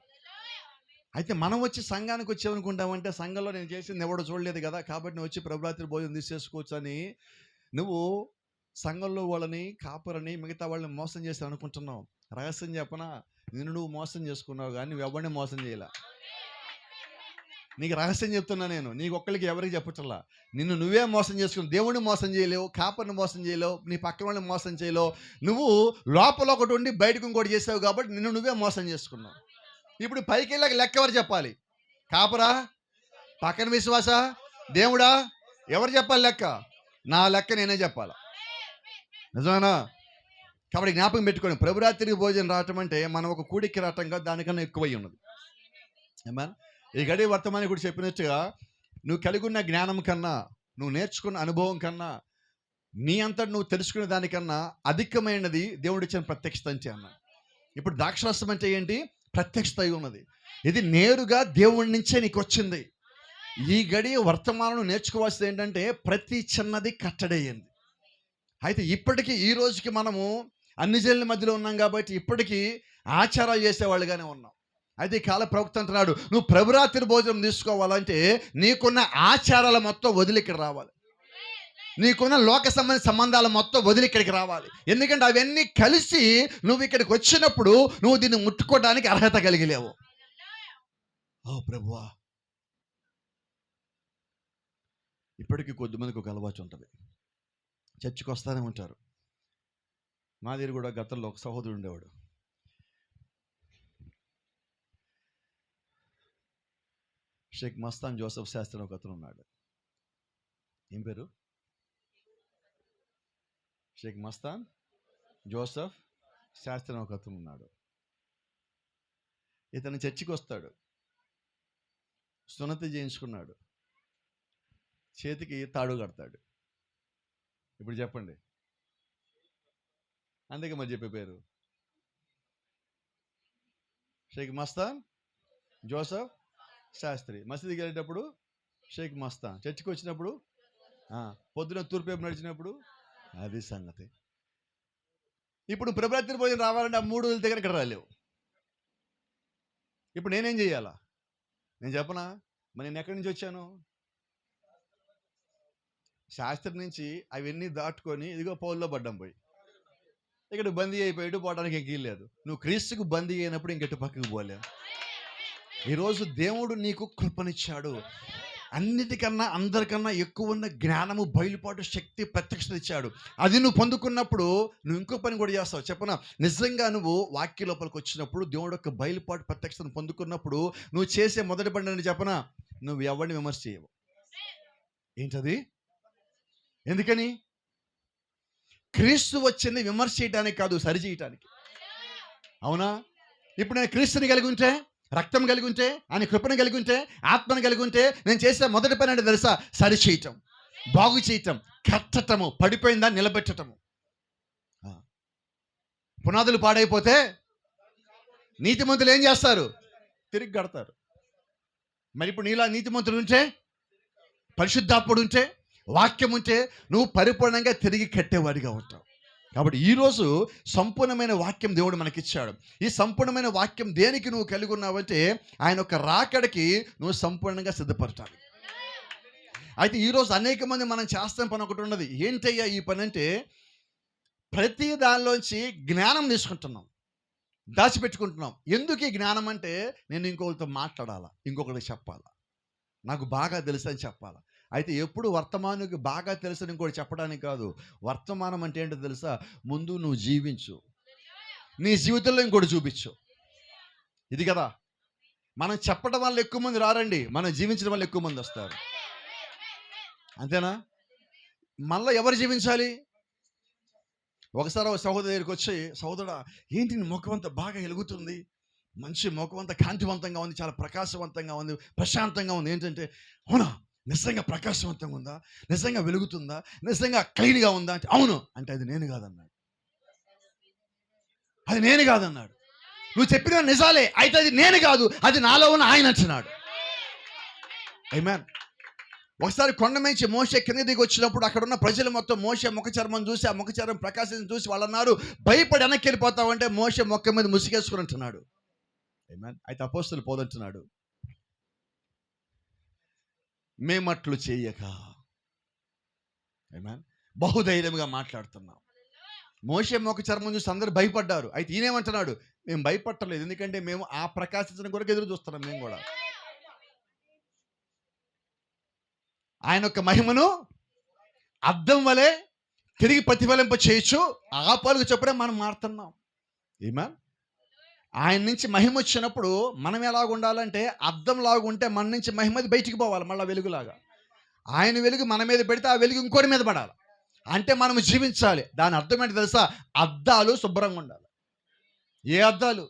అయితే మనం వచ్చి సంఘానికి వచ్చామనుకుంటామంటే సంఘంలో నేను చేసింది ఎవడో చూడలేదు కదా, కాబట్టి నేను వచ్చి ప్రభురాత్రి భోజనం తీసేసుకోవచ్చు అని నువ్వు సంఘంలో వాళ్ళని, కాపురని, మిగతా వాళ్ళని మోసం చేసి అనుకుంటున్నావు. రహస్యం చెప్పనా, నిన్ను నువ్వు మోసం చేసుకున్నావు కానీ నువ్వు ఎవరిని మోసం చేయలే. నీకు రహస్యం చెప్తున్నా నేను, నీకు ఒక్కరికి ఎవరికి చెప్పట్లా. నిన్ను నువ్వే మోసం చేసుకున్నావు. దేవుడిని మోసం చేయలేవు, కాపర్ని మోసం చేయలేవు, నీ పక్కన వాళ్ళని మోసం చేయలేవు. నువ్వు లోపల ఒకటి ఉండి బయటకు ఇంకోటి చేసావు కాబట్టి నిన్ను నువ్వే మోసం చేసుకున్నావు. ఇప్పుడు పైకి వెళ్ళాక లెక్క ఎవరు చెప్పాలి? కాపరా, పక్కన విశ్వాస, దేవుడా, ఎవరు చెప్పాలి లెక్క? నా లెక్క నేనే చెప్పాలా? నిజమేనా? కాబట్టి జ్ఞాపకం పెట్టుకోండి, ప్రభురాత్రికి భోజనం రావటం అంటే మనం ఒక కూడికి రావటంగా దానికన్నా ఎక్కువై ఉన్నది. ఏమన్నా ఈ గడి వర్తమాని కూడా చెప్పినట్టుగా నువ్వు కలిగి ఉన్న జ్ఞానం కన్నా, నువ్వు నేర్చుకున్న అనుభవం కన్నా, నీ అంతటి నువ్వు తెలుసుకునే దానికన్నా అధికమైనది దేవుడు ఇచ్చిన ప్రత్యక్షత అంటే అన్న. ఇప్పుడు ద్రాక్షరసం అంటే ఏంటి? ప్రత్యక్షత అయి ఉన్నది. ఇది నేరుగా దేవుడి నుంచే నీకు వచ్చింది. ఈ గడి వర్తమానం నేర్చుకోవాల్సింది ఏంటంటే ప్రతి చిన్నది కట్టడయ్యింది. అయితే ఇప్పటికీ ఈ రోజుకి మనము అన్ని జనుల మధ్యలో ఉన్నాం కాబట్టి ఇప్పటికీ ఆచారాలు చేసేవాళ్ళుగానే ఉన్నాం. అయితే ఈ కాల ప్రవక్త అంటున్నాడు, నువ్వు ప్రభురాత్రి భోజనం తీసుకోవాలంటే నీకున్న ఆచారాల మొత్తం వదిలి ఇక్కడ రావాలి. నీకున్న లోక సంబంధాల మొత్తం వదిలి ఇక్కడికి రావాలి. ఎందుకంటే అవన్నీ కలిసి నువ్వు ఇక్కడికి వచ్చినప్పుడు నువ్వు దీన్ని ముట్టుకోవడానికి అర్హత కలిగిలేవు. ఓ ప్రభువా, ఇప్పటికీ కొద్దిమందికి ఒక అలవాటు ఉంటుంది, చర్చికి వస్తూనే ఉంటారు. మా దగ్గర కూడా గతంలో ఒక సహోదరుడు ఉండేవాడు. షేక్ మస్తాన్ జోసెఫ్ శాస్త్రి ఒక అతను ఉన్నాడు. ఏం పేరు? షేక్ మస్తాన్ జోసెఫ్ శాస్త్రి ఒక అతను ఉన్నాడు. ఇతను చర్చికి వస్తాడు, సున్నతి చేయించుకున్నాడు, చేతికి తాడు కడతాడు. ఇప్పుడు చెప్పండి, అందుకే మరి చెప్పే పేరు షేక్ మస్తాన్ జోసెఫ్ శాస్త్రి. మసీదుకి వెళ్ళేటప్పుడు షేక్ మస్తాన్, చర్చికి వచ్చినప్పుడు పొద్దున తూర్పు నడిచినప్పుడు అది సంగతి. ఇప్పుడు ప్రభురాత్రి భోజనం రావాలంటే ఆ 3 రోజుల దగ్గర ఇక్కడ రాలేవు. ఇప్పుడు నేనేం చేయాలా? నేను చెప్పనా? మరి నేను ఎక్కడి నుంచి వచ్చాను? శాస్త్రి నుంచి అవన్నీ దాటుకొని ఇదిగో పౌల్లో పడ్డాం పోయి. ఇక్కడ బందీ అయిపోయాడు, పోవడానికి ఇంకేం లేదు. నువ్వు క్రీస్తుకు బందీ అయినప్పుడు ఇంకెటు పక్కకు పోలేవు. ఈరోజు దేవుడు నీకు కృపనిచ్చాడు. అన్నిటికన్నా అందరికన్నా ఎక్కువ ఉన్న జ్ఞానము, బయలుపాటు, శక్తి, ప్రత్యక్షత ఇచ్చాడు. అది నువ్వు పొందుకున్నప్పుడు నువ్వు ఇంకో పని కూడా చేస్తావు. చెప్పనా? నిజంగా నువ్వు వాక్య లోపలికి వచ్చినప్పుడు, దేవుడు యొక్క బయలుపాటు, ప్రత్యక్షతను పొందుకున్నప్పుడు నువ్వు చేసే మొదటి పని అని చెప్పనా, నువ్వు ఎవరిని విమర్శ చేయవు. ఏంటది? ఎందుకని? క్రీస్తు వచ్చింది విమర్శ చేయడానికి కాదు, సరి చేయటానికి. అవునా? ఇప్పుడు నేను క్రీస్తుని కలిగి ఉంటే, రక్తం కలిగి ఉంటే, ఆయన కృపను కలిగి ఉంటే, ఆత్మను కలిగి ఉంటే, నేను చేసే మొదటి పని అంటే తెలుసా? సరి చేయటం, బాగు చేయటం, కట్టటము, పడిపోయిందా నిలబెట్టటము. పునాదులు పాడైపోతే నీతిమంతులు ఏం చేస్తారు? తిరిగి కడతారు. మరి ఇప్పుడు నీలా నీతిమంతులు ఉంటే, పరిశుద్ధాత్ముడు ఉంటే, వాక్యం ఉంటే నువ్వు పరిపూర్ణంగా తిరిగి కట్టేవాడిగా ఉంటావు. కాబట్టి ఈరోజు సంపూర్ణమైన వాక్యం దేవుడు మనకిచ్చాడు. ఈ సంపూర్ణమైన వాక్యం దేనికి నువ్వు కలిగి ఉన్నావంటే ఆయన ఒక రాకడికి నువ్వు సంపూర్ణంగా సిద్ధపరచాలి. అయితే ఈరోజు అనేక మంది మనం చేస్తాం పని ఒకటి ఉన్నది. ఏంటయ్యా ఈ పని అంటే, ప్రతి దానిలోంచి జ్ఞానం తీసుకుంటున్నాం, దాచిపెట్టుకుంటున్నాం. ఎందుకు ఈ జ్ఞానం అంటే, నేను ఇంకొకరితో మాట్లాడాలా, ఇంకొకరికి చెప్పాలా, నాకు బాగా తెలుసు అని చెప్పాలా. అయితే ఎప్పుడు వర్తమానానికి బాగా తెలుసు ఇంకోటి చెప్పడానికి కాదు. వర్తమానం అంటే ఏంటో తెలుసా? ముందు నువ్వు జీవించు, నీ జీవితంలో ఇంకోటి చూపించు. ఇది కదా, మనం చెప్పడం వల్ల ఎక్కువ మంది రారండి, మనం జీవించడం వల్ల ఎక్కువ మంది వస్తారు. అంతేనా? మళ్ళీ ఎవరు జీవించాలి? ఒకసారి ఒక సహోదరు దగ్గరికి వచ్చి, సహోదరుడా ఏంటి నీ ముఖం అంతా బాగా వెలుగుతుంది, మంచి ముఖం అంతా కాంతివంతంగా ఉంది, చాలా ప్రకాశవంతంగా ఉంది, ప్రశాంతంగా ఉంది. ఏంటంటే, అవునా నిజంగా ప్రకాశవంతంగా ఉందా, నిజంగా వెలుగుతుందా, నిజంగా క్లీన్గా ఉందా అంటే, అవును అంటే అది నేను కాదన్నాడు. అది నేను కాదన్నాడు. నువ్వు చెప్పిన నిజాలే, అయితే అది నేను కాదు, అది నాలో ఉన్న ఆయన అంటున్నాడు. ఆమేన్. ఒకసారి కొండ నుంచి మోషే కింద దిగి వచ్చినప్పుడు అక్కడ ఉన్న ప్రజలు మొత్తం మోషే ముఖ చర్మం చూసి, ఆ ముఖ చర్మం ప్రకాశం చూసి వాళ్ళు అన్నారు, భయపడి వెనక్కి వెళ్ళిపోతావంటే మోషే మొక్క మీద ముసుగేసుకుని అంటున్నాడు. ఆమేన్. అయితే అపోస్తలులు పోదంటున్నాడు, మేమట్లు చేయక. ఆమేన్. బహుధైర్యంగా మాట్లాడుతున్నాం. మోషే మోక చర్మం చూసి అందరూ భయపడ్డారు. అయితే ఈయనేమంటున్నాడు, మేము భయపడలేదు, ఎందుకంటే మేము ఆ ప్రకాశించడం కొరకు ఎదురు చూస్తున్నాం. మేము కూడా ఆయన యొక్క మహిమను అద్దం వలె తిరిగి ప్రతిఫలింప చేయొచ్చు. ఆ పలుకు చెప్పుడే మనం మారుతున్నాం. ఆమేన్. ఆయన నుంచి మహిమ వచ్చినప్పుడు మనం ఎలాగ ఉండాలంటే అద్దం లాగా ఉంటే మన నుంచి మహిమది బయటికి పోవాలి, మళ్ళీ వెలుగులాగా. ఆయన వెలుగు మన మీద పెడితే ఆ వెలుగు ఇంకోటి మీద పడాలి. అంటే మనం జీవించాలి. దాని అర్థం ఏంటి తెలుసా? అద్దాలు శుభ్రంగా ఉండాలి. ఏ అద్దాలు?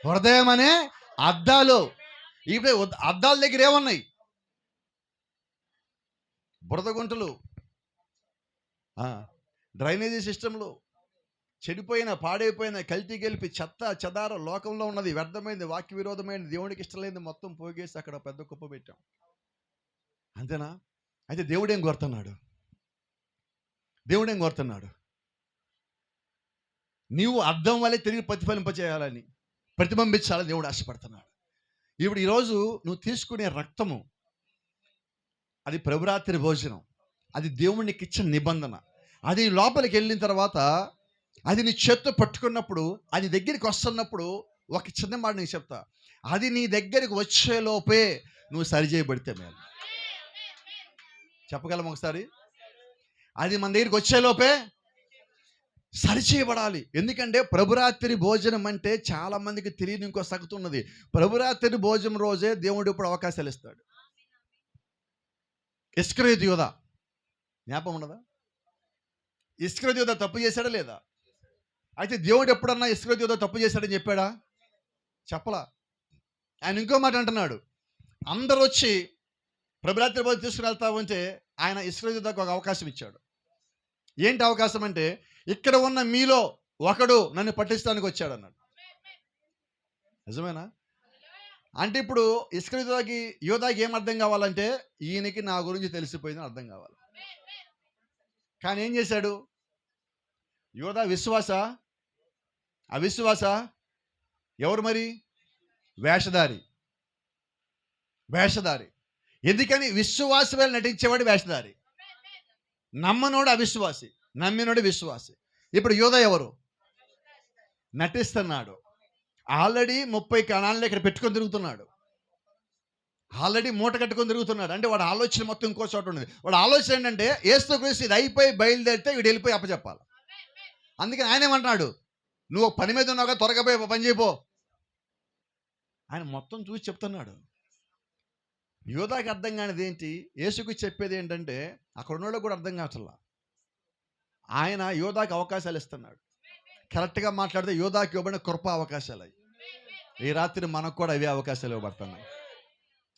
హృదయం అనే అద్దాలు. ఇప్పుడు అద్దాల దగ్గర ఏమున్నాయి? బురద గుంటలు, డ్రైనేజీ సిస్టంలు, చెడిపోయిన పాడైపోయిన కల్తీ గెలిపి చెత్త చెదార లోకంలో ఉన్నది, వ్యర్థమైంది, వాక్య విరోధమైనది, దేవునికి ఇష్టం లేనిది మొత్తం పోగేసి అక్కడ పెద్ద కుప్ప పెట్టాం. అంతేనా? అయితే దేవుడేం కోరుతున్నాడు? దేవుడేం కోరుతున్నాడు? నీవు అద్దం వల్లే తిరిగి ప్రతిఫలింపచేయాలని, ప్రతిబింబించాలని దేవుడు ఆశపడుతున్నాడు. ఇప్పుడు ఈరోజు నువ్వు తీసుకునే రక్తము అది ప్రభురాత్రి భోజనం, అది దేవునికి ఇచ్చిన నిబంధన. అది లోపలికి వెళ్ళిన తర్వాత అది నీ చేత్తో పట్టుకున్నప్పుడు, అది దగ్గరికి వస్తున్నప్పుడు ఒక చిన్న మాట నీకు చెప్తా. అది నీ దగ్గరికి వచ్చేలోపే నువ్వు సరిచేయబడితే మేలు. చెప్పగలం ఒకసారి? అది మన దగ్గరికి వచ్చేలోపే సరిచేయబడాలి. ఎందుకంటే ప్రభురాత్రి భోజనం అంటే చాలా మందికి తెలియని ఇంకో సంగతి ఉన్నది. ప్రభురాత్రి భోజనం రోజే దేవుడు ఇప్పుడు అవకాశాలు ఇస్తాడు. ఇస్కరియోతు యూదా జ్ఞాపకం ఉండదా? ఇస్కరియోతు యూదా తప్పు చేశాడా లేదా? అయితే దేవుడు ఎప్పుడన్నా ఇస్కరియోతు యూదా తప్పు చేశాడని చెప్పాడా? చెప్పలా. ఆయన ఇంకో మాట అంటున్నాడు, అందరూ వచ్చి ప్రభురాత్రి భోజనం తీసుకుని వెళ్తామంటే ఆయన ఇస్కరియోతు యూదాకు ఒక అవకాశం ఇచ్చాడు. ఏంటి అవకాశం అంటే, ఇక్కడ ఉన్న మీలో ఒకడు నన్ను పట్టించడానికి వచ్చాడు అన్నాడు. నిజమేనా? అంటే ఇప్పుడు ఇస్కరియోతుకి యూదాకి ఏం అర్థం కావాలంటే, ఈయనకి నా గురించి తెలిసిపోయిందని అర్థం కావాలి. కానీ ఏం చేశాడు? యూదా విశ్వాస అవిశ్వాస? ఎవరు మరి? వేషధారి. వేషధారి. ఎందుకని? విశ్వాసమే నటించేవాడు వేషధారి, నమ్మనోడు అవిశ్వాసి, నమ్మినోడు విశ్వాసి. ఇప్పుడు యూదా ఎవరు? నటిస్తున్నాడు. ఆల్రెడీ 30 కణాలను ఇక్కడ పెట్టుకొని తిరుగుతున్నాడు. ఆల్రెడీ మూట కట్టుకొని తిరుగుతున్నాడు. అంటే వాడు ఆలోచన మొత్తం ఇంకో చోట ఉన్నది. వాడు ఆలోచన ఏంటంటే, యేసుక్రీస్తు ఇది అయిపోయి బయలుదేరితే వీడు వెళ్ళిపోయి అప్పచెప్పాలి. అందుకని ఆయన ఏమంటున్నాడు, నువ్వు పని మీద ఉన్నావుగా, త్వరగా పోయి పని చేయపో. ఆయన మొత్తం చూసి చెప్తున్నాడు. యూదాకి అర్థం కానిది ఏంటి? యేసుకు చెప్పేది ఏంటంటే, అక్కడ ఉన్నోళ్ళకి కూడా అర్థం కావట్లా. ఆయన యూదాకి అవకాశాలు ఇస్తున్నాడు. కరెక్ట్గా మాట్లాడితే యూదాకి ఇవ్వబడిన కృప అవకాశాలు అవి. ఈ రాత్రి మనకు కూడా అవే అవకాశాలు ఇవ్వబడుతున్నాయి.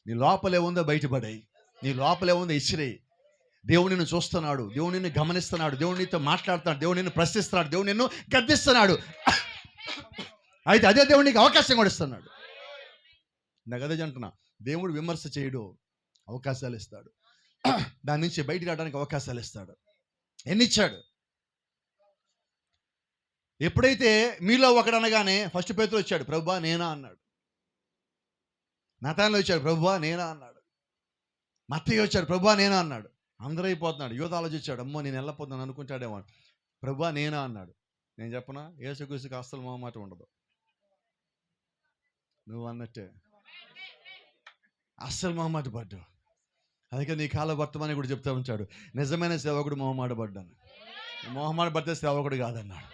నీ లోపలే ఉందో బయటపడాయి, నీ లోపలే ఉందో ఇచ్చిరేయి. దేవుడు నిన్ను చూస్తున్నాడు, దేవుడు నిన్ను గమనిస్తున్నాడు, దేవుడు నీతో మాట్లాడుతున్నాడు, దేవుడు నిన్ను ప్రశ్నిస్తున్నాడు, దేవుడు నిన్ను గద్దిస్తున్నాడు. అయితే అదే దేవుడు నీకు అవకాశం కూడా ఇస్తున్నాడు. నాకు అదే అంటున్నా, దేవుడు విమర్శ చేయడు, అవకాశాలు ఇస్తాడు. దాని నుంచి బయటికి రావడానికి అవకాశాలు ఇస్తాడు. ఎన్ని ఇచ్చాడు? ఎప్పుడైతే మీలో ఒకడనగానే ఫస్ట్ పేతురు వచ్చాడు, ప్రభువా నేనా అన్నాడు. నతాన్లో వచ్చాడు, ప్రభువా నేనా అన్నాడు. మత్తయి వచ్చాడు, ప్రభువా నేనా అన్నాడు. అందరూ అయిపోతున్నాడు. యూదా ఆలోచించాడు, అమ్మో నేను వెళ్ళిపోతున్నాను అనుకుంటాడేమో. ప్రభువా నేనా అన్నాడు. నేను చెప్పనా, యేసుక్రీస్తుకి అస్సలు మొహమాట ఉండదు. నువ్వు అన్నట్టే అస్సలు మొహమాట పడ్డావు. అందుకే నీ కాల వర్తమాని కూడా చెప్తా ఉంటాడు, నిజమైన సేవకుడు మొహమాట పడ్డాను. మొహమాట పడితే సేవకుడు కాదన్నాడు.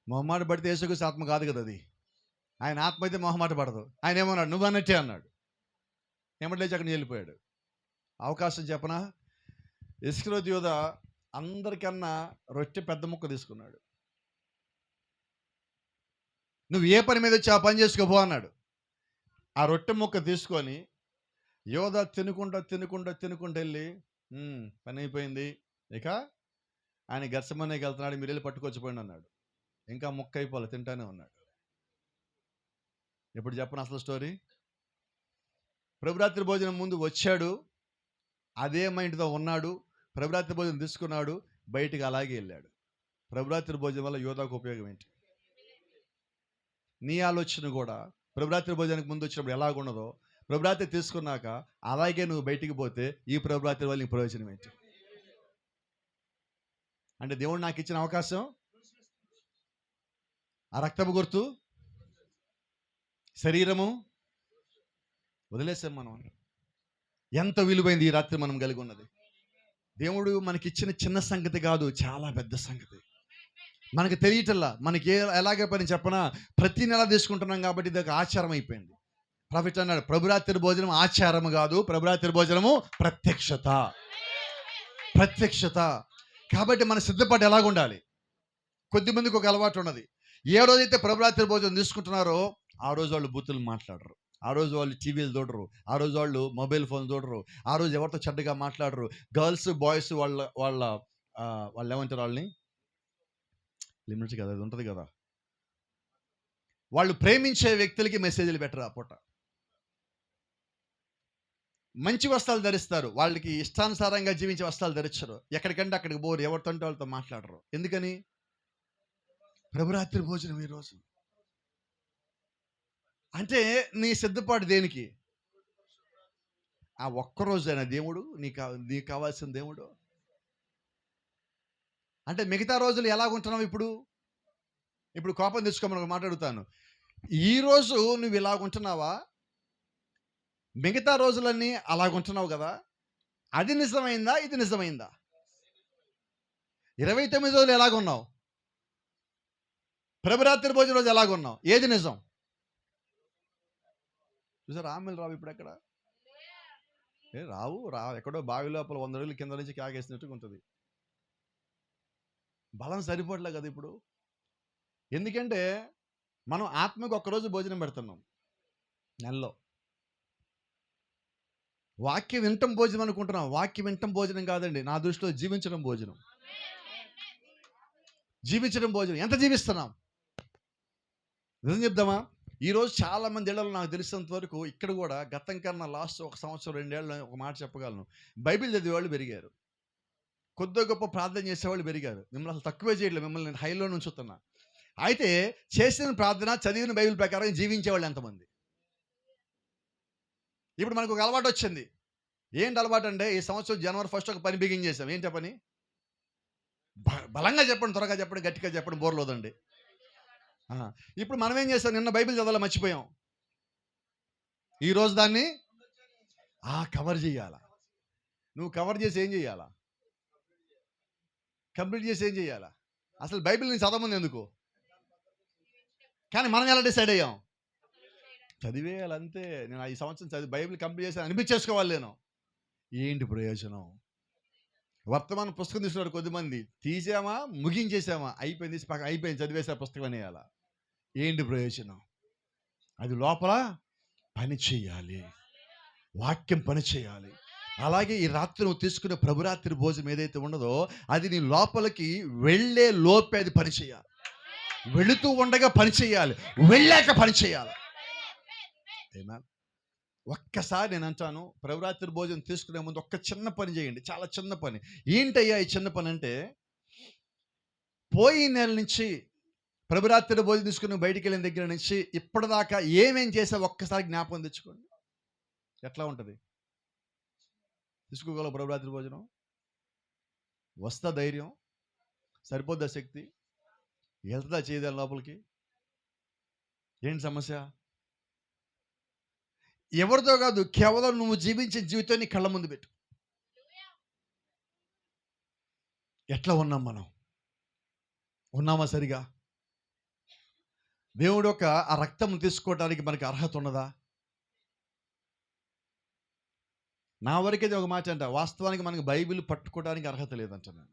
మొహమాట పడితే యేసుక్రీస్తు ఆత్మ కాదు కదా అది. ఆయన ఆత్మ అయితే మొహమాట పడదు. ఆయన ఏమన్నాడు, నువ్వు అన్నట్టే అన్నాడు. ఏమంటే లేచి అక్కడికి వెళ్ళిపోయాడు. అవకాశం చెప్పనా, ఇస్కరియోతు యూదా అందరికన్నా రొట్టె పెద్ద ముక్క తీసుకున్నాడు. నువ్వు ఏ పని మీద వచ్చి ఆ పని చేసుకోపో అన్నాడు. ఆ రొట్టె ముక్క తీసుకొని యూదా తినుకుంటూ వెళ్ళి, పని అయిపోయింది, ఇక ఆయన గెత్సేమనీకి వెళ్తున్నాడు, మీరు వెళ్ళి పట్టుకొచ్చిపోయింది అన్నాడు. ఇంకా ముక్క అయిపోలే, తింటానే ఉన్నాడు. ఇప్పుడు చెప్పను అసలు స్టోరీ. ప్రభురాత్రి భోజనం ముందు వచ్చాడు, అదే మైండ్తో ఉన్నాడు, ప్రభురాత్రి భోజనం తీసుకున్నాడు, బయటికి అలాగే వెళ్ళాడు. ప్రభురాత్రి భోజనం వల్ల యూదాకు ఉపయోగం ఏంటి? నీ ఆలోచన కూడా ప్రభురాత్రి భోజనానికి ముందు వచ్చినప్పుడు ఎలాగున్నదో ప్రభురాత్రి తీసుకున్నాక అలాగే నువ్వు బయటికి పోతే ఈ ప్రభురాత్రి వల్ల నీ ప్రయోజనం ఏంటి? అంటే దేవుడు నాకు ఇచ్చిన అవకాశం, ఆ రక్తపు గుర్తు, శరీరము వదిలేసాం మనం. ఎంత విలువైంది ఈ రాత్రి మనం కలిగి ఉన్నది. దేవుడు మనకిచ్చిన చిన్న సంగతి కాదు, చాలా పెద్ద సంగతి. మనకు తెలియటల్లా, మనకి ఎలాగే పని చెప్పనా, ప్రతి నెల తీసుకుంటున్నాం కాబట్టి ఇది ఒక ఆచారం అయిపోయింది. ప్రాఫెట్ అన్నాడు, ప్రభురాత్రి భోజనం ఆచారము కాదు, ప్రభురాత్రి భోజనము ప్రత్యక్షత. ప్రత్యక్షత కాబట్టి మన సిద్ధపాటు ఎలాగుండాలి? కొద్దిమందికి ఒక అలవాటు ఉన్నది, ఏ రోజైతే ప్రభురాత్రి భోజనం తీసుకుంటున్నారో ఆ రోజు వాళ్ళు బూతులు మాట్లాడరు, ఆ రోజు వాళ్ళు టీవీలు చూడరు, ఆ రోజు వాళ్ళు మొబైల్ ఫోన్ చూడరు, ఆ రోజు ఎవరితో చెడ్డగా మాట్లాడరు. గర్ల్స్ బాయ్స్ వాళ్ళు ఏమంటారు, వాళ్ళని లిమిట్స్ కదా, అది ఉంటుంది కదా, వాళ్ళు ప్రేమించే వ్యక్తులకి మెసేజ్లు పెట్టరు. ఆ పూట మంచి వస్త్రాలు ధరిస్తారు, వాళ్ళకి ఇష్టానుసారంగా జీవించే వస్త్రాలు ధరించరు, ఎక్కడికంటే అక్కడికి పోరు, ఎవరితో వాళ్ళతో మాట్లాడరు. ఎందుకని? ప్రభురాత్రి భోజనం ఈరోజు. అంటే నీ సిద్ధపాటు దేనికి? ఆ ఒక్కరోజైనా దేవుడు నీకు కావాల్సిన దేవుడు. అంటే మిగతా రోజులు ఎలాగుంటున్నావు? ఇప్పుడు కోపం తెచ్చుకోమని ఒక మాట అడుగుతాను, ఈరోజు నువ్వు ఇలాగుంటున్నావా? మిగతా రోజులన్నీ అలాగుంటున్నావు కదా, అది నిజమైందా? ఇది నిజమైందా? 29 రోజులు ఎలాగున్నావు? ప్రభురాత్రి భోజనం రోజు ఎలాగున్నావు? ఏది నిజం? చూసారు, ఆమెలు రావు ఇప్పుడు ఎక్కడ రావు, ఎక్కడో బావి లోపల 100 రోజులు కింద నుంచి కాగేసినట్టుగా ఉంటుంది. బలం సరిపోట్లే కదా ఇప్పుడు. ఎందుకంటే మనం ఆత్మకు ఒక్కరోజు భోజనం పెడుతున్నాం నెలలో. వాక్యం వింటం భోజనం అనుకుంటున్నాం, వాక్యం వింటం భోజనం కాదండి, నా దృష్టిలో జీవించడం భోజనం. జీవించడం భోజనం. ఎంత జీవిస్తున్నాం? నిజం చెప్దామా, ఈరోజు చాలా మంది ఇళ్లలో నాకు తెలిసినంత వరకు ఇక్కడ కూడా గతం కన్నా లాస్ట్ 1 సంవత్సరం 2 ఏళ్ళు ఒక మాట చెప్పగలను, బైబిల్ చదివేవాళ్ళు పెరిగారు, కొద్దిగా గొప్ప ప్రార్థన చేసేవాళ్ళు పెరిగారు. మిమ్మల్ని అసలు తక్కువే చేయట్లేదు, మిమ్మల్ని నేను హైలో ఉంచుతున్నా. అయితే చేసిన ప్రార్థన, చదివిన బైబిల్ ప్రకారం జీవించేవాళ్ళు ఎంతమంది? ఇప్పుడు మనకు ఒక అలవాటు వచ్చింది. ఏంటి అలవాటు అంటే, ఈ సంవత్సరం జనవరి 1 ఒక పని బిగిన్ చేసాం. ఏంటి పని? బలంగా చెప్పండి, త్వరగా చెప్పండి, గట్టిగా చెప్పండి, బోర్లోదండి. ఇప్పుడు మనం ఏం చేస్తాం? నిన్న బైబిల్ చదవాల మర్చిపోయాం, ఈరోజు దాన్ని కవర్ చేయాలా. నువ్వు కవర్ చేసి ఏం చేయాలా? కంప్లీట్ చేసి ఏం చేయాలా? అసలు బైబిల్ నేను చదవముంది ఎందుకు? కానీ మనం ఎలా డిసైడ్ అయ్యాం? చదివేయాలంతే. నేను ఈ సంవత్సరం చదివి బైబిల్ కంప్లీట్ చేసి అనిపించేసుకోవాలి. నేను ఏంటి ప్రయోజనం? వర్తమాన పుస్తకం తీసుకున్నారు కొద్దిమంది, తీసామా ముగించేసామా, అయిపోయింది చదివేసా పుస్తకం అనేయాల. ఏంటి ప్రయోజనం? అది లోపల పని చేయాలి, వాక్యం పని చేయాలి. అలాగే ఈ రాత్రి నువ్వు తీసుకునే ప్రభురాత్రి భోజనం ఏదైతే ఉన్నదో అది నీ లోపలికి వెళ్ళే లోపే అది పని చేయాలి. వెళుతూ ఉండగా పని చేయాలి, వెళ్ళాక పని చేయాలి. ఒక్కసారి నేను అంటాను, ప్రభురాత్రి భోజనం తీసుకునే ముందు ఒక్క చిన్న పని చేయండి, చాలా చిన్న పని. ఏంటయ్యా ఈ చిన్న పని అంటే, పోయిన నెల నుంచి ప్రభురాత్రి భోజనం తీసుకుని బయటికి వెళ్ళిన దగ్గర నుంచి ఇప్పటిదాకా ఏమేం చేసా ఒక్కసారి జ్ఞాపకం తెచ్చుకోండి. ఎట్లా ఉంటుంది? తీసుకోగలవు ప్రభురాత్రి భోజనం? వస్తా ధైర్యం? సరిపోద్దా శక్తి? వెళ్తుందా చేయదా లోపలికి? ఏంటి సమస్య? ఎవరితో కాదు, కేవలం నువ్వు జీవించే జీవితాన్ని కళ్ళ ముందు పెట్టు. ఎట్లా ఉన్నాం మనం? ఉన్నామా సరిగా? దేవుడు ఆ రక్తం తీసుకోవడానికి మనకి అర్హత ఉన్నదా? నా వరకైతే ఒక మాట అంట, వాస్తవానికి మనకి బైబిల్ పట్టుకోవడానికి అర్హత లేదంట. నేను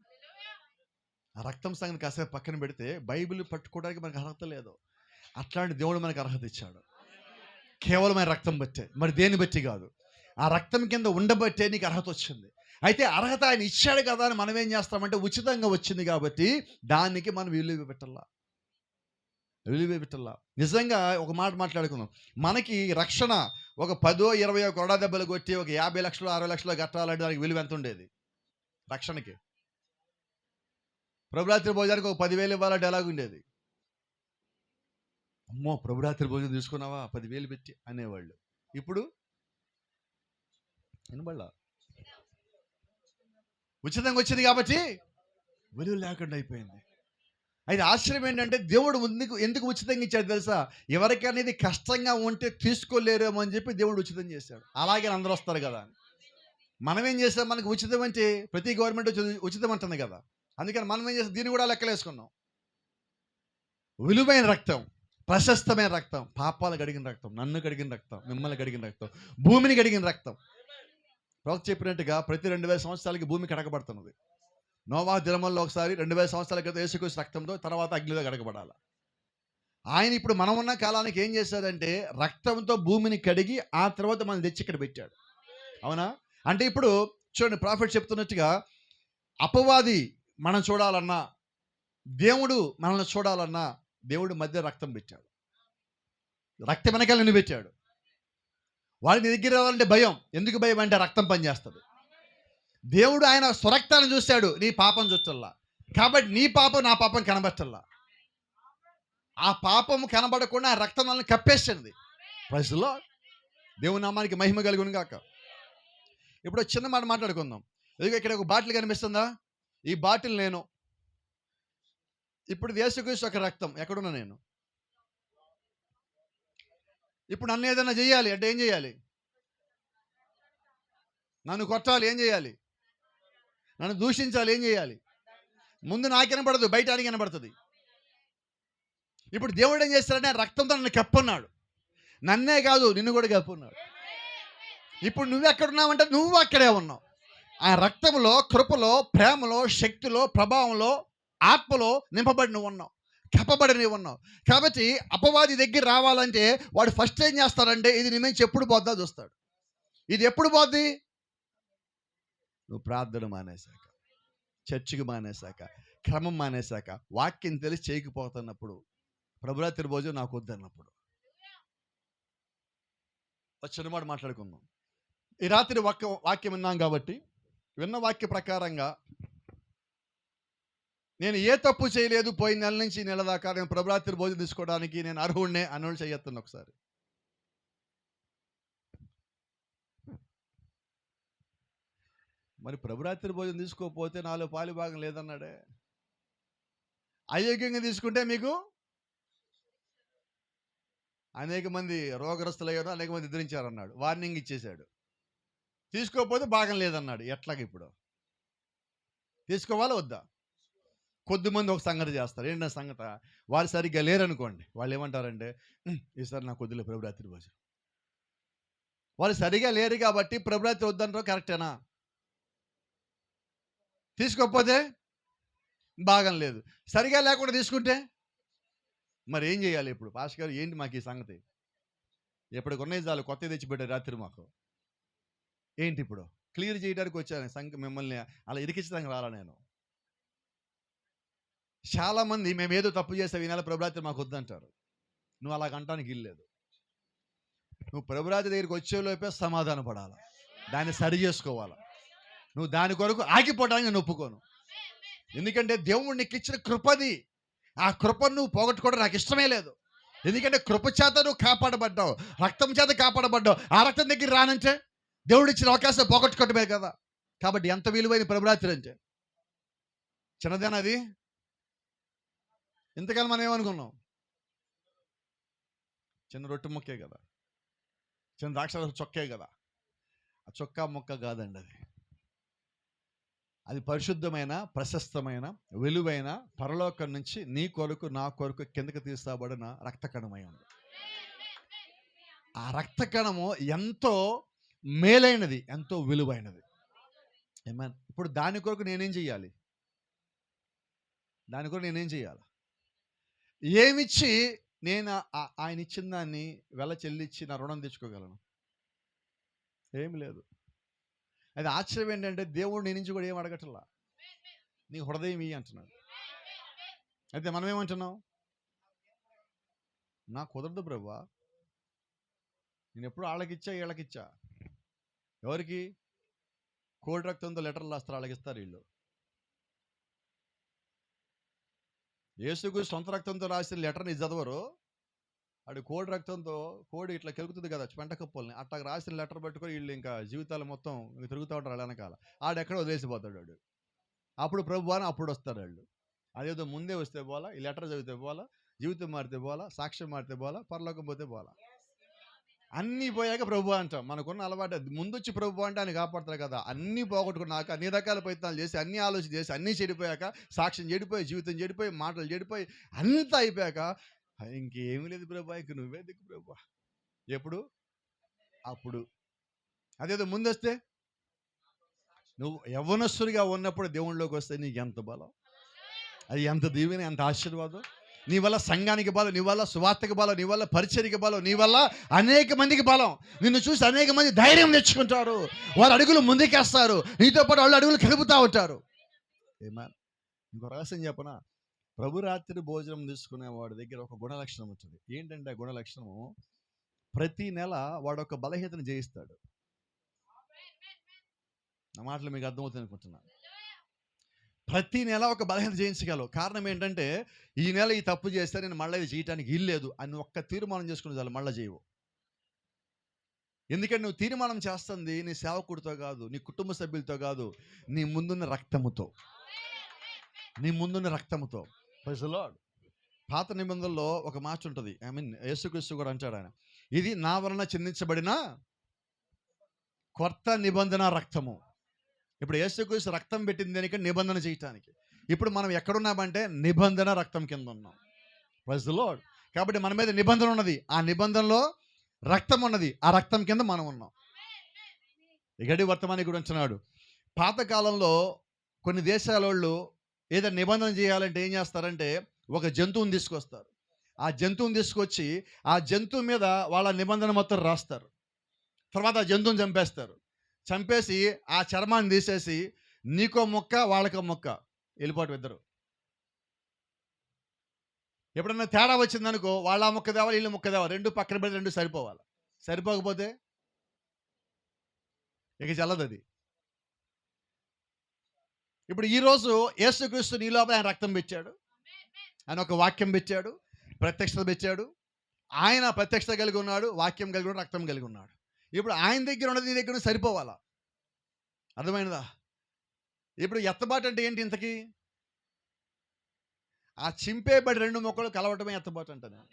ఆ రక్తం సంగతి కాసేపు పక్కన పెడితే బైబిల్ పట్టుకోవడానికి మనకు అర్హత లేదు. అట్లాంటి దేవుడు మనకు అర్హత ఇచ్చాడు, కేవలం ఆయన రక్తం బట్టే, మరి దేని బట్టి కాదు. ఆ రక్తం కింద ఉండబట్టే నీకు అర్హత వచ్చింది. అయితే అర్హత ఆయన ఇచ్చాడు కదా అని మనం ఏం చేస్తామంటే, ఉచితంగా వచ్చింది కాబట్టి దానికి మనం విలువ పెట్టాలా. నిజంగా ఒక మాట మాట్లాడుకుందాం, మనకి రక్షణ ఒక 10, 20 కొరడా దెబ్బలు కొట్టి ఒక 50 లక్షలు 60 లక్షలు కట్టాలంటే దానికి విలువ ఎంత ఉండేది రక్షణకి? ప్రభురాత్రి భోజనానికి ఒక 10,000 ఇవ్వాలంటే ఎలాగుండేది? అమ్మో ప్రభురాత్రి భోజనం తీసుకున్నావా 10,000 పెట్టి అనేవాళ్ళు. ఇప్పుడు వినబడలా? ఉచితంగా వచ్చింది కాబట్టి విలువ లేకుండా అయిపోయింది. అయితే ఆశ్చర్యం ఏంటంటే దేవుడు ఎందుకు ఉచితంగా ఇచ్చాడు తెలుసా? ఎవరికైనా ఇది కష్టంగా ఉంటే తీసుకోలేరేమో అని చెప్పి దేవుడు ఉచితం చేశాడు. అలాగే అందరూ వస్తారు కదా. మనం ఏం చేస్తాం? మనకు ఉచితం అంటే ప్రతి గవర్నమెంట్ ఉచితం అంటుంది కదా. అందుకని మనం ఏం చేస్తాం? దీన్ని కూడా లెక్కలేసుకున్నాం. విలువైన రక్తం, ప్రశస్తమైన రక్తం, పాపాలు కడిగిన రక్తం, నన్ను కడిగిన రక్తం, మిమ్మల్ని కడిగిన రక్తం, భూమిని కడిగిన రక్తం. ప్రవక్త చెప్పినట్టుగా ప్రతి 2000 సంవత్సరాలకి భూమి కడగబడుతున్నది. నోవా దినముల్లో ఒకసారి 2000 సంవత్సరాల క్రితం యేసుక్రీస్తు రక్తంతో, తర్వాత అగ్నిలో కడగబడాలి. ఆయన ఇప్పుడు మనం ఉన్న కాలానికి ఏం చేశాడంటే రక్తంతో భూమిని కడిగి ఆ తర్వాత మనం తెచ్చి ఇక్కడ పెట్టాడు. అవునా? అంటే ఇప్పుడు చూడండి, ప్రాఫెట్ చెప్తున్నట్టుగా అపవాది మనం చూడాలన్నా, దేవుడు మనల్ని చూడాలన్నా దేవుడు మధ్య రక్తం పెట్టాడు. రక్తం వెనకాల నిన్ను పెట్టాడు. వాడిని దగ్గర రావాలంటే భయం. ఎందుకు భయం అంటే రక్తం పనిచేస్తుంది. దేవుడు ఆయన స్వరక్తాన్ని చూశాడు, నీ పాపం చూచల్లా. కాబట్టి నీ పాపం నా పాపం కనబట్టల్లా. ఆ పాపం కనబడకుండా ఆ రక్తం వాళ్ళని కప్పేసింది. ప్రజల్లో దేవుని నామానికి మహిమ కలుగును గాక. ఇప్పుడు చిన్న మాట మాట్లాడుకుందాం. ఇదిగో ఇక్కడ ఒక బాటిల్ కనిపిస్తుందా? ఈ బాటిల్ నేను. ఇప్పుడు యేసుక్రీస్తు ఒక రక్తం. ఎక్కడున్నా నేను? ఇప్పుడు నన్ను ఏదైనా చేయాలి అంటే ఏం చేయాలి? నన్ను కొట్టాలి, ఏం చేయాలి? నన్ను దూషించాలి, ఏం చేయాలి? ముందు నాకు కనబడదు, బయట అని కనబడుతుంది. ఇప్పుడు దేవుడు ఏం చేస్తాడంటే రక్తంతో నన్ను కప్పున్నాడు. నన్నే కాదు, నిన్ను కూడా కప్పున్నాడు. ఇప్పుడు నువ్వు ఎక్కడున్నావంటే నువ్వు అక్కడే ఉన్నావు. ఆ రక్తంలో, కృపలో, ప్రేమలో, శక్తిలో, ప్రభావంలో, ఆత్మలో నింపబడి నువ్వు ఉన్నావు, కప్పబడి నువ్వు ఉన్నావు. కాబట్టి అపవాది దగ్గర రావాలంటే వాడు ఫస్ట్ ఏం చేస్తాడంటే ఇది నీ నుంచి ఎప్పుడు పోద్దా చూస్తాడు. ఇది ఎప్పుడు పోద్ది? నువ్వు ప్రార్థన మానేశాక, చర్చికి మానేశాక, క్రమం మానేశాక, వాక్యం తెలిసి చేయకపోతున్నప్పుడు, ప్రభురాత్రి భోజనం నాకు వద్దన్నప్పుడు. చిన్న మాట మాట్లాడుకుందాం. ఈ రాత్రి వాక్యం విన్నాం కాబట్టి విన్న వాక్య ప్రకారంగా నేను ఏ తప్పు చేయలేదు, పోయిన నెల నుంచి ఈ నెల దాకా నేను ప్రభురాత్రి భోజనం తీసుకోవడానికి నేను అర్హుడినే అన్నోళ్ళు చేయొత్తున్నా ఒకసారి. మరి ప్రభురాత్రి భోజనం తీసుకోకపోతే నాలో పాలు భాగం లేదన్నాడే. అయోగ్యంగా తీసుకుంటే మీకు అనేక మంది రోగగ్రస్తులయ్యారు, అనేక మంది నిద్రించారన్నాడు. వార్నింగ్ ఇచ్చేశాడు. తీసుకోకపోతే భాగం లేదన్నాడు. ఎట్లాగ ఇప్పుడు తీసుకోవాలా వద్దా? కొద్దిమంది ఒక సంగతి చేస్తారు. ఏంటంటే సంగతి, వారు సరిగ్గా లేరనుకోండి, వాళ్ళు ఏమంటారంటే ఈసారి నాకు వద్దులే ప్రభురాత్రి భోజనం. వాళ్ళు సరిగా లేరు కాబట్టి ప్రభురాత్రి వద్దంటారు. కరెక్టేనా? తీసుకోకపోతే భాగం లేదు. సరిగా లేకుండా తీసుకుంటే మరి ఏం చేయాలి? ఇప్పుడు పాస్టర్ గారు ఏంటి మాకు ఈ సంగతి? ఎప్పటికి ఉన్నాయి చాలు, కొత్త తెచ్చిపెట్టారు రాత్రి మాకు. ఏంటి ఇప్పుడు క్లియర్ చేయడానికి వచ్చాను. మిమ్మల్ని అలా ఇరికించడానికి రాలా నేను. చాలామంది మేము ఏదో తప్పు చేస్తే ఈ నెల ప్రభురాత్రి మాకు వద్దంటారు. నువ్వు అలాగంటానికి ఇల్లేదు. నువ్వు ప్రభురాత్రి దగ్గరికి వచ్చేలోపే సమాధాన పడాలి, దాన్ని సరి చేసుకోవాలి. నువ్వు దాని కొరకు ఆగిపోవడానికి నేను ఒప్పుకోను. ఎందుకంటే దేవుడు నీకు ఇచ్చిన కృపది. ఆ కృపను నువ్వు పోగొట్టుకోవడం నాకు ఇష్టమే లేదు. ఎందుకంటే కృప చేత నువ్వు కాపాడబడ్డావు, రక్తం చేత కాపాడబడ్డావు. ఆ రక్తం దగ్గర రానంటే దేవుడు ఇచ్చిన అవకాశం పోగొట్టుకోవటమే కదా. కాబట్టి ఎంత విలువైన ప్రభురాత్రి అంటే చిన్నదేనది. ఇంతకాలం మనం ఏమనుకున్నాం? చిన్న రొట్టె ముక్కే కదా, చిన్న ద్రాక్ష చొక్కే కదా. ఆ చొక్కా ముక్క కాదండి అది. అది పరిశుద్ధమైన, ప్రశస్తమైన, విలువైన, పరలోకం నుంచి నీ కొరకు నా కొరకు కిందకి తీసాబడిన రక్తకణమై ఉంది. ఆ రక్తకణము ఎంతో మేలైనది, ఎంతో విలువైనది. ఏమన్నా ఇప్పుడు దాని కొరకు నేనేం చెయ్యాలి? దాని కొరకు నేనేం చెయ్యాలి? ఏమిచ్చి నేను ఆయన ఇచ్చిన దాన్ని వెల చెల్లించి నా రుణం తెచ్చుకోగలను? ఏమి లేదు. అది ఆశ్చర్యం ఏంటంటే దేవుడు నీ నుంచి కూడా ఏం అడగట్లా, నీ హృదయం ఇయ్యి అంటున్నాడు. అయితే మనం ఏమంటున్నాం? నాకు కుదరదు ప్రభువా, నేను ఎప్పుడు వాళ్ళకిచ్చా వీళ్ళకిచ్చా. ఎవరికి? కోడి రక్తంతో లెటర్లు రాస్తారు, వాళ్ళకి ఇస్తారు వీళ్ళు. యేసుకు సొంత రక్తంతో రాసిన లెటర్ని చదవరు, ఆడు కోడి రక్తంతో కోడి ఇట్లా కెలుకుతుంది కదా పెంట కప్పుల్ని, అట్లా రాసిన లెటర్ పెట్టుకొని వీళ్ళు ఇంకా జీవితాలు మొత్తం తిరుగుతూ ఉంటారు వాళ్ళ వెనకాల. ఆడెక్కడో వదిలేసిపోతాడు వాడు. అప్పుడు ప్రభు అని అప్పుడు వస్తారు వాళ్ళు. అదేదో ముందే వస్తే పోలా, ఈ లెటర్ చదివితే పోలా, జీవితం మారితే పోలా, సాక్ష్యం మారితే పోలా, పరలోకం పోతే పోలా. అన్నీ పోయాక ప్రభు అంటాం. మనకున్న అలవాటు ముందు వచ్చి ప్రభు అంటే ఆయన కాపాడతారు కదా. అన్నీ పోగొట్టుకున్నాక అన్ని రకాల ప్రయత్నాలు చేసి అన్ని ఆలోచన చేసి అన్నీ చెడిపోయాక, సాక్ష్యం చెడిపోయి, జీవితం చెడిపోయి, మాటలు చెడిపోయి, అంతా అయిపోయాక ఇంకేమీ లేదు ప్రభు, ఇంక నువ్వే దిక్కు ప్రభు. ఎప్పుడు? అప్పుడు. అదేదో ముందు వస్తే నువ్వు యవ్వనస్తుడిగా ఉన్నప్పుడు దేవుళ్ళలోకి వస్తే నీకు ఎంత బలం, అది ఎంత దీవెన, ఎంత ఆశీర్వాదం. నీ వల్ల సంఘానికి బలం, నీ వల్ల సువార్తకి బలం, నీ వల్ల పరిచర్యకి బలం, నీ వల్ల అనేక మందికి బలం. నిన్ను చూసి అనేక మంది ధైర్యం తెచ్చుకుంటారు, వాళ్ళ అడుగులు ముందుకేస్తారు, నీతో పాటు వాళ్ళు అడుగులు కలుపుతూ ఉంటారు. ఏమా ఇంకో రహస్యం చెప్పనా? ప్రభు రాత్రి భోజనం తీసుకునే వాడి దగ్గర ఒక గుణలక్షణం ఉంటుంది. ఏంటంటే ఆ గుణలక్షణము, ప్రతి నెల వాడు ఒక బలహీనతను జయిస్తాడు. నా మాటలు మీకు అర్థమవుతుంది అనుకుంటున్నాను. ప్రతి నెల ఒక బలహీనత జయించగలవు. కారణం ఏంటంటే ఈ నెల ఈ తప్పు చేస్తే నేను మళ్ళీ ఇది చేయటానికి ఇల్లేదు అని ఒక్క తీర్మానం చేసుకుని చాలు, మళ్ళీ చేయవు. ఎందుకంటే నువ్వు తీర్మానం చేస్తుంది నీ సేవకుడితో కాదు, నీ కుటుంబ సభ్యులతో కాదు, నీ ముందున్న రక్తముతో. నీ ముందున్న రక్తముతో. Praise the Lord. పాత నిబంధనలో ఒక మాట ఉంటుంది, యేసుక్రీస్తు కూడా అంటాడు ఆయన, ఇది నా వలన చెందించబడిన కొత్త నిబంధన రక్తము. ఇప్పుడు యేసుక్రీస్తు రక్తం పెట్టింది దేనికి? నిబంధన చేయటానికి. ఇప్పుడు మనం ఎక్కడున్నామంటే నిబంధన రక్తం కింద ఉన్నాం. Praise the Lord. కాబట్టి మన మీద నిబంధన ఉన్నది, ఆ నిబంధనలో రక్తం ఉన్నది, ఆ రక్తం కింద మనం ఉన్నాం. గడి వర్తమాని కూడా అంటున్నాడు, పాతకాలంలో కొన్ని దేశాల వాళ్ళు ఏదైనా నిబంధన చేయాలంటే ఏం చేస్తారంటే ఒక జంతువుని తీసుకొస్తారు. ఆ జంతువుని తీసుకొచ్చి ఆ జంతువు మీద వాళ్ళ నిబంధన మొత్తం రాస్తారు. తర్వాత ఆ జంతువుని చంపేస్తారు. చంపేసి ఆ చర్మాన్ని తీసేసి నీకో మొక్క వాళ్ళకో మొక్క వెళ్ళిపోవటం ఇద్దరు. ఎప్పుడన్నా తేడా వచ్చిందనుకో, వాళ్ళ మొక్క తేవాలి, వీళ్ళు మొక్క తేవాలి, రెండు పక్కన పెడితే రెండు సరిపోవాలి. సరిపోకపోతే ఇక చల్లదు అది. ఇప్పుడు ఈరోజు యేసుక్రీస్తు నీ లోపల ఆయన రక్తం పెట్టాడు, ఆయన ఒక వాక్యం పెట్టాడు, ప్రత్యక్షత పెట్టాడు. ఆయన ప్రత్యక్షత కలిగి ఉన్నాడు, వాక్యం కలిగి ఉన్నాడు, రక్తం కలిగి ఉన్నాడు. ఇప్పుడు ఆయన దగ్గర ఉన్నది నీ దగ్గర సరిపోవాలా? అర్థమైనదా? ఇప్పుడు ఎత్తబాటు అంటే ఏంటి? ఇంతకీ ఆ చింపేబడి రెండు మొక్కలు కలవటమే ఎత్తబాటు అంటాను.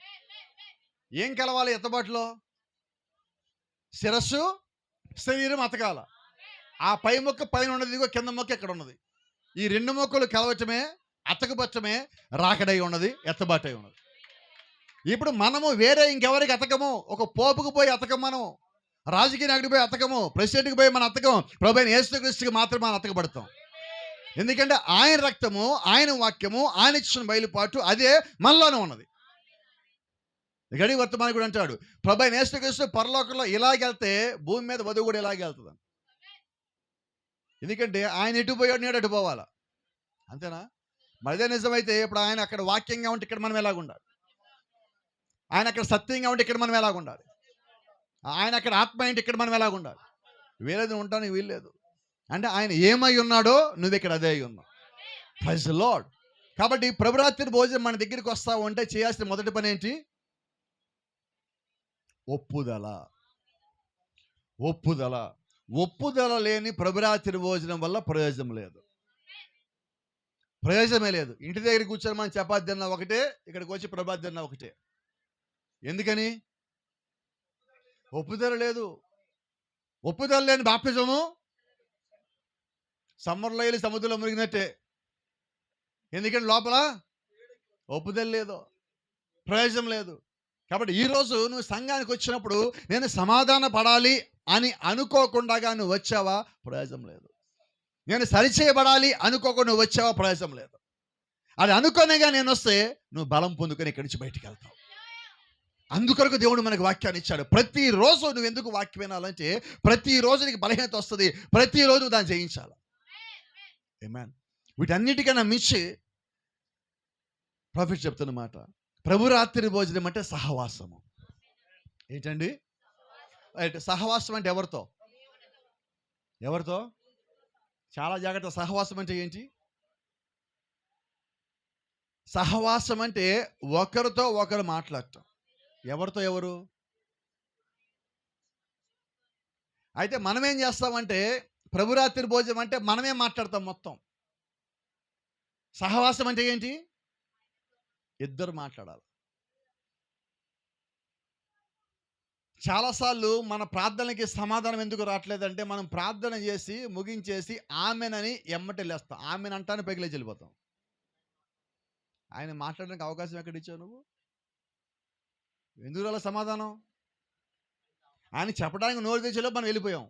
ఏం కలవాలి ఎత్తబాటులో? శిరస్సు శరీరం అతకాల. ఆ పై మొక్క పైన ఉన్నది, ఇదిగో కింద మొక్క ఎక్కడ ఉన్నది. ఈ రెండు మొక్కలు కలవటమే, అతకబట్టమే రాకడై ఉన్నది, ఎత్తబాటై ఉన్నది. ఇప్పుడు మనము వేరే ఇంకెవరికి అతకము, ఒక పోపుకు పోయి అతకం, మనం రాజకీయ నాయకుడికి పోయి అతకము, ప్రెసిడెంట్కి పోయి మన అతకం, ప్రభువైన యేసుక్రీస్తుకి మాత్రమే మనం అతకబడతాం. ఎందుకంటే ఆయన రక్తము, ఆయన వాక్యము, ఆయన ఇచ్చిన బయలుపాటు అదే మనలోనే ఉన్నది. గడి వర్తమాని కూడా అంటాడు, ప్రభువైన యేసుక్రీస్తు పరలోకంలో ఇలాగెళ్తే భూమి మీద వధువు కూడా ఇలాగే వెళ్తుంది. ఎందుకంటే ఆయన ఎటు పోయాడు, నేడు అటు పోవాలా. అంతేనా? మరిదే నిజమైతే ఇప్పుడు ఆయన అక్కడ వాక్యంగా ఉంటే ఇక్కడ మనం ఎలాగుండాలి, ఆయన అక్కడ సత్యంగా ఉంటే ఇక్కడ మనం ఎలాగుండాలి, ఆయన అక్కడ ఆత్మ ఏంటి ఇక్కడ మనం ఎలాగుండాలి. వేరేది ఉండడానికి వీల్లేదు. అంటే ఆయన ఏమై ఉన్నాడో నువ్వు ఇక్కడ అదే అయి ఉన్నావు. Praise the Lord. కాబట్టి ప్రభురాత్రి భోజనం మన దగ్గరికి వస్తావు అంటే చేయాల్సిన మొదటి పని ఏంటి? ఒప్పుదల. ఒప్పుదల. ఒప్పుదల లేని ప్రభురాత్రి భోజనం వల్ల ప్రయోజనం లేదు, ప్రయోజనమే లేదు. ఇంటి దగ్గర కూర్చొని మనం చపాతి తిన్నా ఒకటే, ఇక్కడికి వచ్చి ప్రభాతి తిన్నా ఒకటే. ఎందుకని? ఒప్పుదల లేదు. ఒప్పుదల లేని బాప్తిజము సమ్మర్లో వెళ్ళి సముద్రంలో మునిగినట్టే. ఎందుకంటే లోపల ఒప్పుదల లేదు, ప్రయోజనం లేదు. కాబట్టి ఈరోజు నువ్వు సంఘానికి వచ్చినప్పుడు నేను సమాధాన పడాలి అని అనుకోకుండా నువ్వు వచ్చావా, ప్రయోజనం లేదు. నేను సరిచేయబడాలి అనుకోకుండా నువ్వు వచ్చావా, ప్రయోజనం లేదు. అది అనుకోనేగా నేను వస్తే నువ్వు బలం పొందుకొని ఇక్కడి నుంచి బయటికి వెళ్తావు. అందుకొరకు దేవుడు మనకు వాక్యాన్ని ఇచ్చాడు. ప్రతిరోజు నువ్వు ఎందుకు వాక్యం వినాలంటే ప్రతిరోజు నీకు బలహీనత వస్తుంది, ప్రతిరోజు దాన్ని జయించాలి. ఆమేన్. వీటన్నిటికన్నా మించి ప్రాఫిట్ చెప్తున్న మాట, ప్రభు రాత్రి భోజనం అంటే సహవాసము. ఏంటండి? సహవాసం అంటే ఎవరితో? ఎవరితో? చాలా జాగ్రత్త. సహవాసం అంటే ఏంటి? సహవాసం అంటే ఒకరితో ఒకరు మాట్లాడటం. ఎవరితో ఎవరు? అయితే మనమేం చేస్తామంటే ప్రభురాత్రి భోజనం అంటే మనమే మాట్లాడతాం మొత్తం. సహవాసం అంటే ఏంటి? ఇద్దరు మాట్లాడాలి. చాలాసార్లు మన ప్రార్థనలకి సమాధానం ఎందుకు రావట్లేదంటే మనం ప్రార్థన చేసి ముగించేసి ఆమెనని ఎమ్మటెళ్ళేస్తాం. ఆమెను అంటానే పైకి లేచి వెళ్ళిపోతాం. ఆయన మాట్లాడడానికి అవకాశం ఎక్కడ ఇచ్చావు నువ్వు? ఎందుకు రాలే సమాధానం? ఆయన చెప్పడానికి నోరు తెచ్చేలోపు మనం వెళ్ళిపోయాం.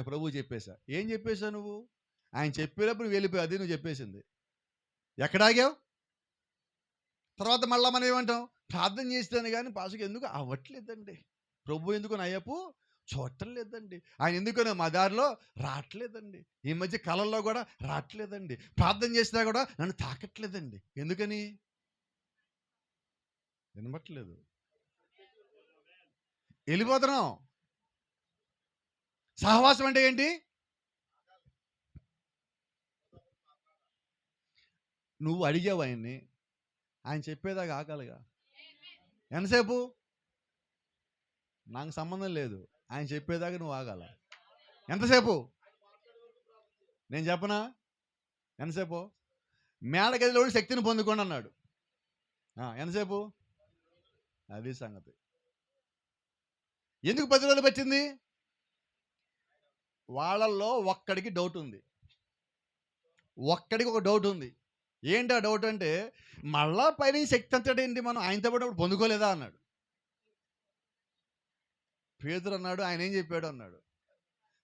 ప్రభు చెప్పేశా. ఏం చెప్పేశావు నువ్వు? ఆయన చెప్పేటప్పుడు నువ్వు వెళ్ళిపోయావు. అది నువ్వు చెప్పేసింది. ఎక్కడ ఆగావు? తర్వాత మళ్ళీ మనం ఏమంటాం? ప్రార్థన చేస్తాను కానీ పాస్టర్కి ఎందుకు అవ్వట్లేదండి, ప్రభు ఎందుకు అయ్యప్పు చూడటం లేదండి, ఆయన ఎందుకనో మా దారిలో రావట్లేదండి, ఈ మధ్య కళల్లో కూడా రావట్లేదండి, ప్రార్థన చేసినా కూడా నన్ను తాకట్లేదండి. ఎందుకని? వినబట్లేదు, వెళ్ళిపోతున్నాం. సహవాసం అంటే ఏంటి? నువ్వు అడిగావు ఆయన్ని, ఆయన చెప్పేదాకా ఆగాలిగా. ఎంతసేపు? నాకు సంబంధం లేదు, ఆయన చెప్పేదాకా నువ్వు ఆగాల. ఎంతసేపు? నేను చెప్పనా ఎంతసేపు? మేడగదిలోని శక్తిని పొందుకోండి అన్నాడు. ఎంతసేపు? అది సంగతి. ఎందుకు 10 రోజులు పట్టింది? వాళ్ళల్లో ఒక్కడికి డౌట్ ఉంది. ఒక్కడికి ఒక డౌట్ ఉంది. ఏంటి ఆ డౌట్ అంటే, మళ్ళా పైన శక్తి అంతటేంటి, మనం ఆయనతో పాటు పొందుకోలేదా అన్నాడు. పేతురు అన్నాడు, ఆయన ఏం చెప్పాడు అన్నాడు.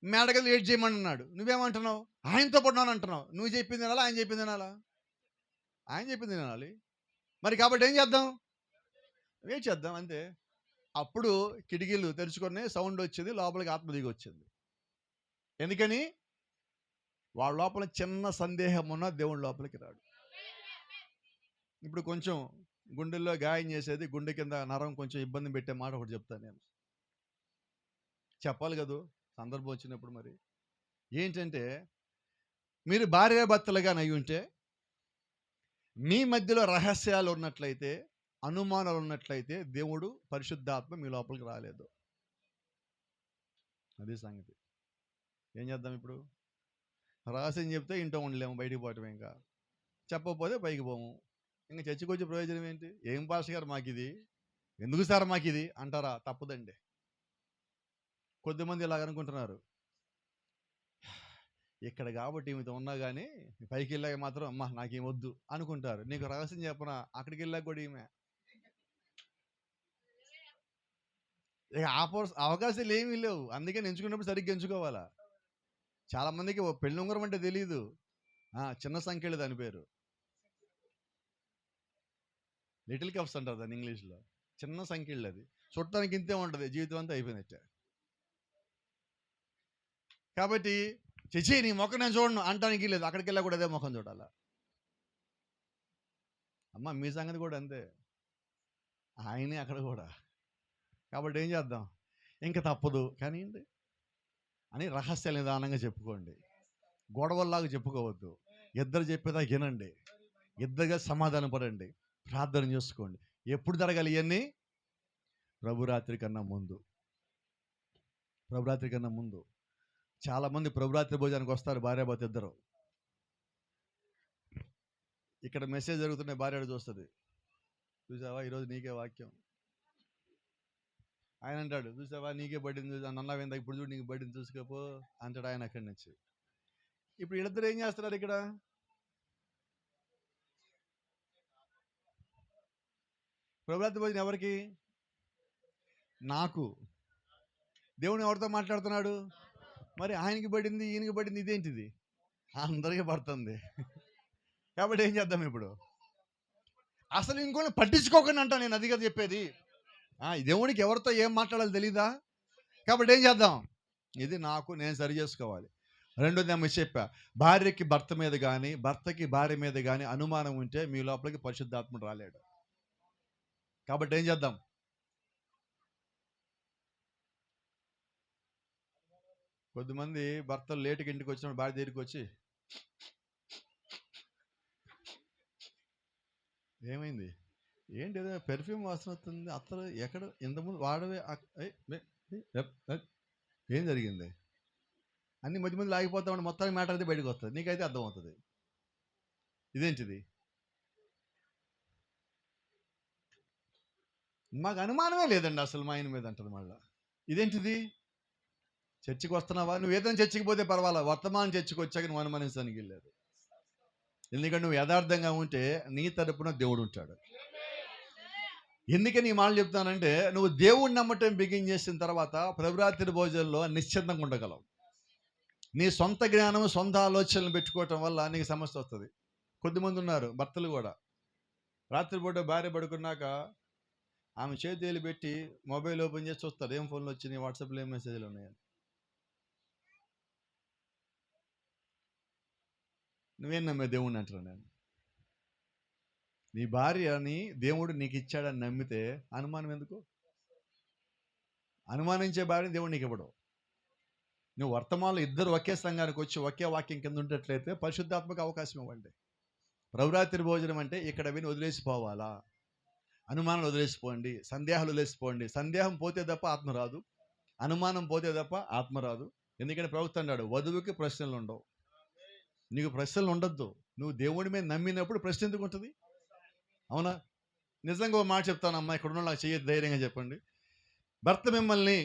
మేడగది వెయిట్ చేయమని అన్నాడు. నువ్వేమంటున్నావు? ఆయనతో పడినాను అంటున్నావు. నువ్వు చెప్పింది వినాలా, ఆయన చెప్పింది వినాలా? ఆయన చెప్పింది వినాలి. మరి కాబట్టి ఏం చేద్దాం? వెయిట్ చేద్దాం అంతే. అప్పుడు కిటికీలు తెరుచుకొని సౌండ్ వచ్చింది, లోపలికి ఆత్మ దిగి వచ్చింది. ఎందుకని? వాళ్ళ లోపల చిన్న సందేహం ఉన్నా దేవుడి లోపలికి రాడు. ఇప్పుడు కొంచెం గుండెల్లో గాయం చేసేది, గుండె కింద నరం కొంచెం ఇబ్బంది పెట్టే మాట ఒకటి చెప్తాను నేను. చెప్పాలి కదా సందర్భం వచ్చినప్పుడు. మరి ఏంటంటే, మీరు భార్యాభర్తలుగా అయి ఉంటే మీ మధ్యలో రహస్యాలు ఉన్నట్లయితే, అనుమానాలు ఉన్నట్లయితే దేవుడు పరిశుద్ధాత్మ మీ లోపలికి రాలేదు. అదే సంగతి. ఏం చేద్దాం ఇప్పుడు? రహస్యం చెప్తే ఇంట్లో ఉండలేము, బయటికి పోవటం. ఇంకా చెప్పకపోతే పైకి పోము. ఇంకా చర్చికి వచ్చే ప్రయోజనం ఏంటి? ఏం పాస్టర్ గారు మాకు ఇది, ఎందుకు సార్ మాకు ఇది అంటారా? తప్పదండి. కొద్దిమంది ఇలాగ అనుకుంటున్నారు, ఇక్కడ కాబట్టి ఈమెతో ఉన్నా కానీ పైకి వెళ్ళాక మాత్రం అమ్మ నాకేమొద్దు అనుకుంటారు. నీకు రహస్యం చెప్పనా, అక్కడికి వెళ్ళాక కూడా ఈమె. ఇక అవకాశాలు ఏమీ లేవు. అందుకని ఎంచుకున్నప్పుడు సరిగ్గా ఎంచుకోవాలా. చాలా మందికి పెళ్లి ఉంగరం అంటే తెలియదు. చిన్న సంఖ్యలు దాని పేరు, లిటిల్ కప్స్ అంటారు దాన్ని ఇంగ్లీష్లో. చిన్న సంఖ్యలు, అది చుట్టానికి ఇంతే ఉంటుంది, జీవితం అంతా అయిపోయినట్టే. కాబట్టి చచ్చి నీ మొక్క నేను చూడను అంటానికి లేదు, అక్కడికి వెళ్ళా కూడా అదే ముఖం చూడాలా. అమ్మ మీ సంగతి కూడా అంతే, ఆయనే అక్కడ కూడా. కాబట్టి ఏం చేద్దాం? ఇంకా తప్పదు కానీ అని రహస్యాలు నిదానంగా చెప్పుకోండి. గొడవల్లాగా చెప్పుకోవద్దు. ఇద్దరు చెప్పేదా వినండి, ఇద్దరుగా సమాధానం పడండి, ప్రార్థన చేసుకోండి. ఎప్పుడు జరగాలి ఇవన్నీ? ప్రభురాత్రి కన్నా ముందు. ప్రభురాత్రి కన్నా ముందు. చాలామంది ప్రభురాత్రి భోజనానికి వస్తారు భార్యాభర్త ఇద్దరు. ఇక్కడ మెసేజ్ జరుగుతున్న భార్య చూస్తుంది, చూసావా ఈరోజు నీకే వాక్యం. ఆయన అంటాడు, చూసావా నీకే పడింది, నన్నవేందా ఇప్పుడు చూడు నీకు పడింది చూసుకోపో అంటాడు ఆయన అక్కడి నుంచి. ఇప్పుడు వీళ్ళిద్దరు ఏం చేస్తున్నారు ఇక్కడ? ప్రభురాత్రి భోజనం ఎవరికి? నాకు. దేవుని ఎవరితో మాట్లాడుతున్నాడు? మరి ఆయనకి పడింది, ఈయనకి పడింది, ఇదేంటిది? అందరికీ పడుతుంది. కాబట్టి ఏం చేద్దాం ఇప్పుడు? అసలు ఇంకోని పట్టించుకోకుండా అంటా నేను, అది కదా చెప్పేది. దేవునికి ఎవరితో ఏం మాట్లాడాలో తెలీదా? కాబట్టి ఏం చేద్దాం? ఇది నాకు నేను సరి చేసుకోవాలి. రెండోది ఏమో చెప్పా, భార్యకి భర్త మీద కానీ భర్తకి భార్య మీద కానీ అనుమానం ఉంటే మీ లోపలికి పరిశుద్ధాత్ముడు రాలేడు. కాబట్టి ఏం చేద్దాం? కొద్దిమంది భర్తలు లేటుకి ఇంటికి వచ్చినప్పుడు భార్య దగ్గరికి వచ్చి, ఏమైంది ఏంటి ఏదో పెర్ఫ్యూమ్ వాసన వస్తుంది, అత్తరు ఎక్కడ ఇంతకుముందు వాడవే ఏం జరిగింది? అన్ని మధ్య మధ్యలో ఆగిపోతామని మొత్తానికి మ్యాటర్ అయితే బయటకు వస్తుంది, నీకైతే అర్థమవుతుంది. ఇదేంటిది? మాకు అనుమానమే లేదండి అసలు మా ఆయన మీద అంటారు మళ్ళీ. ఇదేంటిది? చర్చికి వస్తున్నావా? నువ్వు ఏదైనా చర్చికి పోతే పర్వాలా, వర్తమానం చర్చికి వచ్చాక నువ్వు అనుమానించడానికి వెళ్ళలేదు. ఎందుకంటే నువ్వు యథార్థంగా ఉంటే నీ తరపున దేవుడు ఉంటాడు. ఎందుకని ఈ మాటలు చెప్తానంటే, నువ్వు దేవుడిని నమ్మటం బిగిన్ చేసిన తర్వాత ప్రభురాత్రి భోజనంలో నిశ్చింతంగా ఉండగలవు. నీ సొంత జ్ఞానం, సొంత ఆలోచనలు పెట్టుకోవటం వల్ల నీకు సమస్య వస్తుంది. కొద్దిమంది ఉన్నారు భర్తలు కూడా, రాత్రిపూట భార్య పడుకున్నాక ఆమె చేతులు పెట్టి మొబైల్ ఓపెన్ చేసి చూస్తారు, ఏం ఫోన్లు వచ్చినాయి, వాట్సాప్లో ఏం మెసేజ్లు ఉన్నాయని. నువ్వేం నమ్మే దేవుడిని అంటారు. నేను నీ భార్యని దేవుడు నీకు ఇచ్చాడని నమ్మితే అనుమానం ఎందుకు? అనుమానించే భార్యని దేవుడు నీకు ఇవ్వడు. నువ్వు వర్తమానంలో ఇద్దరు ఒకే సంఘానికి వచ్చి ఒకే వాక్యం కింద ఉండేట్లయితే పరిశుద్ధాత్మక అవకాశం ఇవ్వండి. ప్రభురాత్రి భోజనం అంటే ఇక్కడ విని వదిలేసిపోవాలా? అనుమానాలు వదిలేసిపోండి, సందేహాలు వదిలేసిపోండి. సందేహం పోతే తప్ప ఆత్మ రాదు, అనుమానం పోతే తప్ప ఆత్మ రాదు. ఎందుకంటే ప్రభుత్వం అన్నాడు, వధువుకి ప్రశ్నలు ఉండవు. నీకు ప్రశ్నలు ఉండొద్దు. నువ్వు దేవుడి మీద నమ్మినప్పుడు ప్రశ్న ఎందుకు ఉంటుంది? అవునా? నిజంగా ఒక మాట చెప్తానమ్మా, ఇక్కడ ఉన్న నాకు చెయ్యొద్దు, ధైర్యంగా చెప్పండి. భర్త మిమ్మల్ని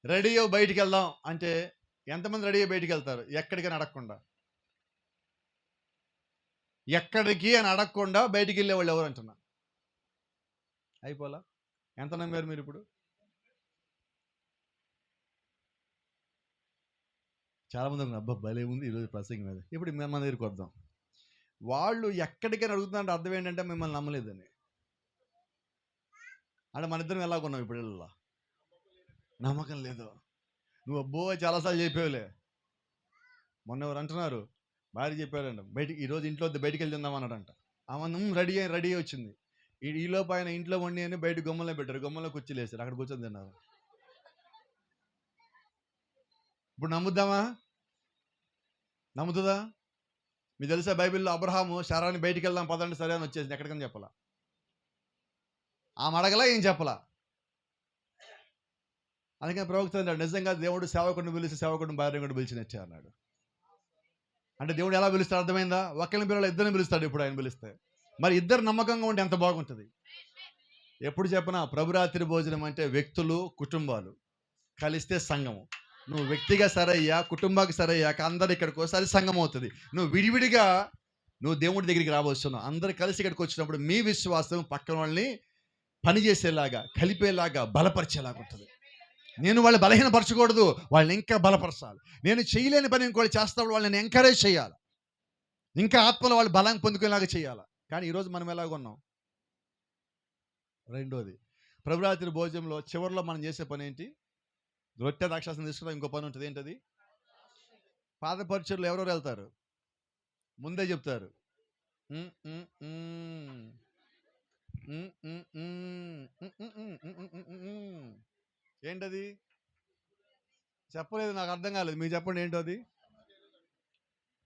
రెడీ అయ్యి బయటికి వెళ్దాం అంటే ఎంతమంది రెడీ అయ్యి బయటికి వెళ్తారు? ఎక్కడికైనా అడగకుండా. ఎక్కడికి అని అడగకుండా బయటికి వెళ్ళే వాళ్ళు ఎవరు అంటున్నా? అయిపోలా? ఎంత నమ్మారు మీరు ఇప్పుడు? చాలామంది ఉన్నారు, అబ్బా భలే ఉంది ఈరోజు ప్రసంగం మీద. ఇప్పుడు మన దగ్గరికి వద్దాం. వాళ్ళు ఎక్కడికైనా అడుగుతుందంటే అర్థం ఏంటంటే మిమ్మల్ని నమ్మలేదని. అంటే మన ఇద్దరం ఎలాగున్నాం ఇప్పుడు? ఇళ్ళలో నమ్మకం లేదు. నువ్వు అబ్బో చాలాసార్లు చెప్పేవులే. మొన్న ఎవరు అంటున్నారు, భార్య చెప్పారంట, బయటికి ఈరోజు ఇంట్లో బయటికి వెళ్ళి తిందాం అన్నాడంట. ఆమె రెడీ వచ్చింది. ఈలోపు ఆయన ఇంట్లో వండి అని బయట గుమ్మలో పెట్టారు, గుమ్మలో కుర్చీలు వేసారు, అక్కడ కూర్చొని తిన్నారు. ఇప్పుడు నమ్ముద్దామా? నమ్ముతుందా? మీకు తెలుసా బైబిల్లో అబ్రహాము శారాని బయటికి వెళ్దాం పదండి సరే అని వచ్చేసింది, ఎక్కడికని చెప్పలా. ఆమె అడగలా, ఏం చెప్పలా. అందుకని ప్రవక్త అన్నాడు, నిజంగా దేవుడు సేవకుడిని పిలిచి సేవకుడిని భార్య కూడా పిలిచినట్టే అన్నాడు. అంటే దేవుడు ఎలా పిలుస్తాడు అర్థమైందా? ఒక్కరిని పిల్లలు ఇద్దరిని పిలుస్తాడు ఇప్పుడు ఆయన పిలిస్తే. మరి ఇద్దరు నమ్మకంగా ఉంటే ఎంత బాగుంటుంది. ఎప్పుడు చెప్పనా, ప్రభురాత్రి భోజనం అంటే వ్యక్తులు, కుటుంబాలు కలిస్తే సంఘము. నువ్వు వ్యక్తిగా సరయ్యా, కుటుంబానికి సరయ్యాక అందరు ఇక్కడికి ఒకసారి సంఘం అవుతుంది. నువ్వు విడివిడిగా నువ్వు దేవుడి దగ్గరికి రాబోతున్నావు. అందరు కలిసి ఇక్కడికి వచ్చినప్పుడు మీ విశ్వాసం పక్కన వాళ్ళని పనిచేసేలాగా, కలిపేలాగా, బలపరిచేలాగా ఉంటుంది. నేను వాళ్ళు బలహీనపరచకూడదు, వాళ్ళని ఇంకా బలపరచాలి. నేను చేయలేని పని ఇంకోళ్ళు చేస్తాడు, వాళ్ళని ఎంకరేజ్ చేయాలి, ఇంకా ఆత్మలో వాళ్ళు బలం పొందుకునేలాగా చేయాలి. కానీ ఈరోజు మనం ఎలాగ ఉన్నాం? రెండోది, ప్రభురాత్రి భోజనంలో చివరిలో మనం చేసే పని ఏంటి? రొట్టె ద్రాక్షారసం తీసుకుంటాం, ఇంకో పని ఉంటుంది. ఏంటది? పాదపరిచర్లు ఎవరెవరు వెళ్తారు? ముందే చెప్తారు, ఏంటది? చెప్పలేదు, నాకు అర్థం కాలేదు, మీరు చెప్పండి ఏంటో అది.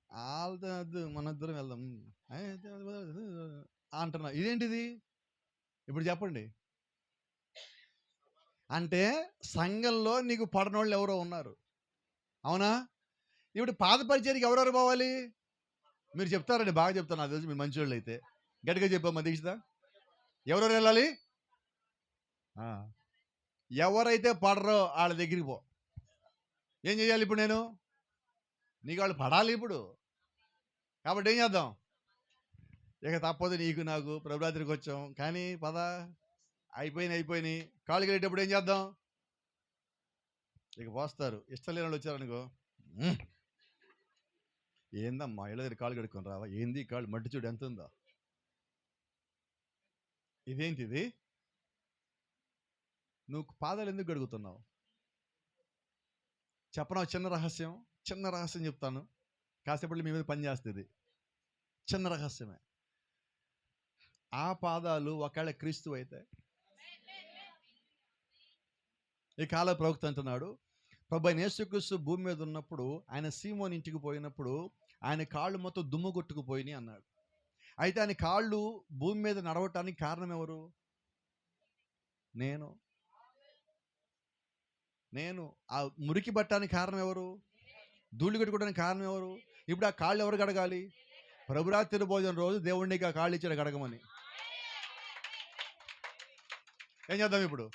వాళ్ళతో మన ఇద్దరం వెళ్దాం అంటున్నా, ఇదేంటిది? ఇప్పుడు చెప్పండి. అంటే సంఘంలో నీకు పడనోళ్ళు ఎవరో ఉన్నారు, అవునా? ఇప్పుడు పాదపరిచర్యకి ఎవరెవరు పోవాలి? మీరు చెప్తారండి, బాగా చెప్తారు, నాకు తెలిసి మీరు మంచి వాళ్ళు అయితే. గట్టిగా చెప్పమ్మా దీక్షిత, ఎవరెవరు వెళ్ళాలి? ఎవరైతే పడరో వాళ్ళ దగ్గరికి పో. ఏం చేయాలి ఇప్పుడు? నేను నీకు వాళ్ళు పడాలి ఇప్పుడు, కాబట్టి ఏం చేద్దాం? ఇక తప్పదు, నీకు నాకు ప్రభురాత్రికి వచ్చాం కానీ పద, అయిపోయినాయి. కాళ్ళు కడిగేటప్పుడు ఏం చేద్దాం? ఇక పోస్తారు. ఇష్టం లేని వాళ్ళు వచ్చారనుకో, ఏందమ్మా ఇళ్ళ దగ్గర కాళ్ళు కడుక్కొని రావా? ఏంది కాళ్ళు మట్టి చూడు ఎంత ఉందో, ఇదేంటిది? నువ్వు పాదాలు ఎందుకు కడుగుతున్నావు? చెప్పనా చిన్న రహస్యం చెప్తాను, కాసేపట్లో మీ మీద పని చేస్తుంది. చిన్న రహస్యమే. ఆ పాదాలు ఒకవేళ క్రీస్తు అయితే, ఈ కాల ప్రవక్త అంటున్నాడు, ప్రభువైన యేసుక్రీస్తు భూమి మీద ఉన్నప్పుడు ఆయన సీమోని ఇంటికి పోయినప్పుడు ఆయన కాళ్ళు మొత్తం దుమ్ము కొట్టుకుపోయినాయి అన్నాడు. అయితే ఆయన కాళ్ళు భూమి మీద నడవటానికి కారణం ఎవరు? నేను. ఆ మురికి పట్టడానికి కారణం ఎవరు? ధూళి కట్టుకోవడానికి కారణం ఎవరు? ఇప్పుడు ఆ కాళ్ళు ఎవరు కడగాలి? ప్రభురాత్రి భోజనం రోజు దేవుడికి ఆ కాళ్ళు ఇచ్చాడు కడగమని. ఏం చేద్దాం ఇప్పుడు?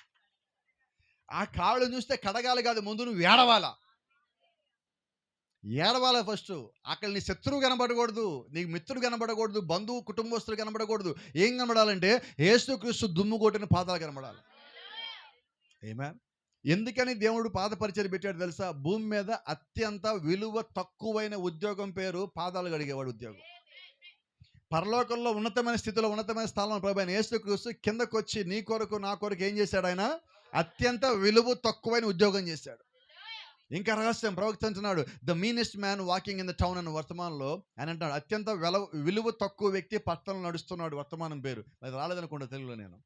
ఆ కాళ్ళు చూస్తే కడగాలి కాదు, ముందు నువ్వు ఏడవాలా. ఫస్ట్. అక్కడ నీ శత్రువు కనబడకూడదు, నీకు మిత్రుడు కనబడకూడదు, బంధువు కుటుంబస్తులు కనబడకూడదు. ఏం కనబడాలంటే యేసుక్రీస్తు దుమ్ము కొట్టిన పాదాలు కనబడాలి. ఆమేన్. ఎందుకని దేవుడు పాద పరిచయం పెట్టాడు తెలుసా? భూమి మీద అత్యంత విలువ తక్కువైన ఉద్యోగం పేరు పాదాలు కడిగేవాడు ఉద్యోగం. పరలోకంలో ఉన్నతమైన స్థితిలో ఉన్నతమైన స్థానంలో ప్రభు అయిన యేసుక్రీస్తు కిందకు వచ్చి నీ కొరకు నా కొరకు ఏం చేశాడు? ఆయన అత్యంత విలువ తక్కువైన ఉద్యోగం చేశాడు. ఇంకా రహస్యం, ప్రవక్త అంటున్నాడు, the meanest man walking in the town అన్న వర్తమానంలో ఆయన అంటాడు అత్యంత విలువ తక్కువ వ్యక్తి పట్టణంలో నడుస్తున్నాడు. వర్తమానం పేరు అది రాలేదనుకుంటా తెలుగులో. నేను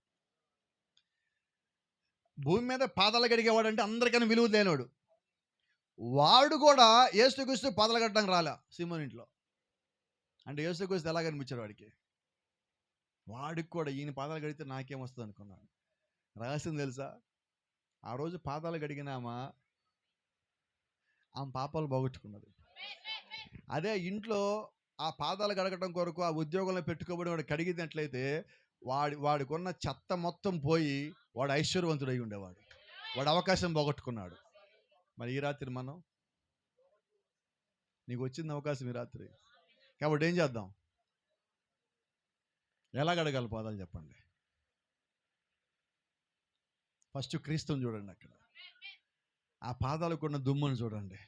భూమి మీద పాదాలు కడిగేవాడు అంటే అందరికన్నా విలువ లేనివాడు. వాడు కూడా యేసుక్రీస్తు పాదాలు కట్టడానికి రాలే సీమోన్ ఇంట్లో. అంటే యేసుక్రీస్తు ఎలా కనిపించాడు వాడికి? వాడికి కూడా ఈయన పాదాలు కడిగితే నాకేమొస్తుంది అనుకున్నాడు. రహస్యం తెలుసా? ఆ రోజు పాదాలు కడిగినామా ఆమె పాపాలు పోగొట్టుకున్నది. అదే ఇంట్లో ఆ పాదాలు కడగటం కొరకు ఆ ఉద్యోగంలో పెట్టుకోబడి వాడు కడిగినట్లయితే వాడికి ఉన్న చెత్త మొత్తం పోయి వాడు ఐశ్వర్యవంతుడై ఉండేవాడు. వాడు అవకాశం పోగొట్టుకున్నాడు. మరి ఈ రాత్రి మనం, నీకు వచ్చింది అవకాశం ఈ రాత్రి, కాబట్టి ఏం చేద్దాం? ఎలా కడగాలి పాదాలు చెప్పండి? ఫస్ట్ క్రీస్తుని చూడండి, అక్కడ ఆ పాదాలకు ఉన్న దుమ్మును చూడండి.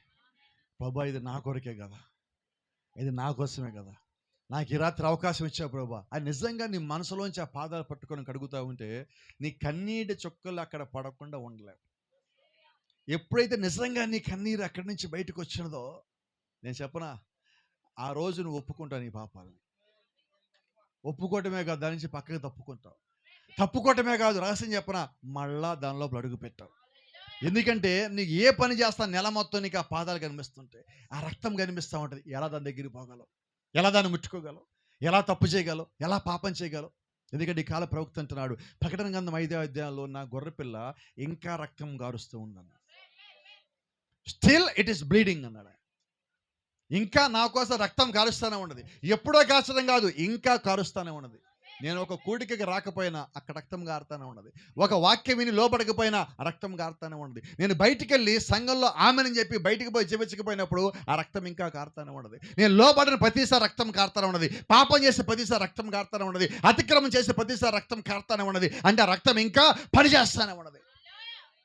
ప్రభా ఇది నా కొరకే కదా, ఇది నా కోసమే కదా, నాకు ఈ రాత్రి అవకాశం ఇచ్చా ప్రభా అని నిజంగా నీ మనసులోంచి ఆ పాదాలు పట్టుకొని కడుగుతూ ఉంటే నీ కన్నీటి చుక్కలు అక్కడ పడకుండా ఉండలేవు. ఎప్పుడైతే నిజంగా నీ కన్నీరు అక్కడి నుంచి బయటకు వచ్చినదో, నేను చెప్పనా, ఆ రోజు నువ్వు ఒప్పుకుంటావు నీ పాపాలని. ఒప్పుకోవటమే కాదు, దాని నుంచి పక్కకి తప్పుకుంటావు. తప్పుకోవటమే కాదు, రహస్యం చెప్పనా, మళ్ళా దానిలో అడుగు పెట్టావు. ఎందుకంటే నీకు ఏ పని చేస్తా నెల మొత్తం నీకు ఆ పాదాలు కనిపిస్తుంటే, ఆ రక్తం కనిపిస్తూ ఉంటుంది. ఎలా దాని దగ్గరికి పోగలవు, ఎలా దాన్ని ముట్టుకోగలవు, ఎలా తప్పు చేయగలవు, ఎలా పాపం చేయగలవు? ఎందుకంటే ఈ కాల ప్రవక్త అంటున్నాడు, ప్రకటన గ్రంథం 5వ అధ్యాయంలో నా గొర్రెపిల్ల ఇంకా రక్తం గారుస్తూ ఉందన్నాడు. స్టిల్ ఇట్ ఈస్ బ్లీడింగ్ అన్నాడు. ఇంకా నా కోసం రక్తం కారుస్తూనే ఉన్నది. ఎప్పుడో కాల్చడం కాదు, ఇంకా కారుస్తూనే ఉన్నది. నేను ఒక కూడికకి రాకపోయినా అక్కడ రక్తం గారుతూనే ఉన్నది. ఒక వాక్యం విని లోపడకపోయినా రక్తం గారుతూనే ఉన్నది. నేను బయటికి వెళ్ళి సంఘంలో ఆమెని చెప్పి బయటికి పోయి జీవించకపోయినప్పుడు ఆ రక్తం ఇంకా కారుతూనే ఉన్నది. నేను లోపడిన ప్రతిసారి రక్తం కారుతూనే ఉన్నది. పాపం చేసే ప్రతిసారి రక్తం కారుతూనే ఉన్నది. అతిక్రమం చేసే ప్రతిసారి రక్తం కారుతూనే ఉన్నది. అంటే ఆ రక్తం ఇంకా పనిచేస్తూనే ఉన్నది,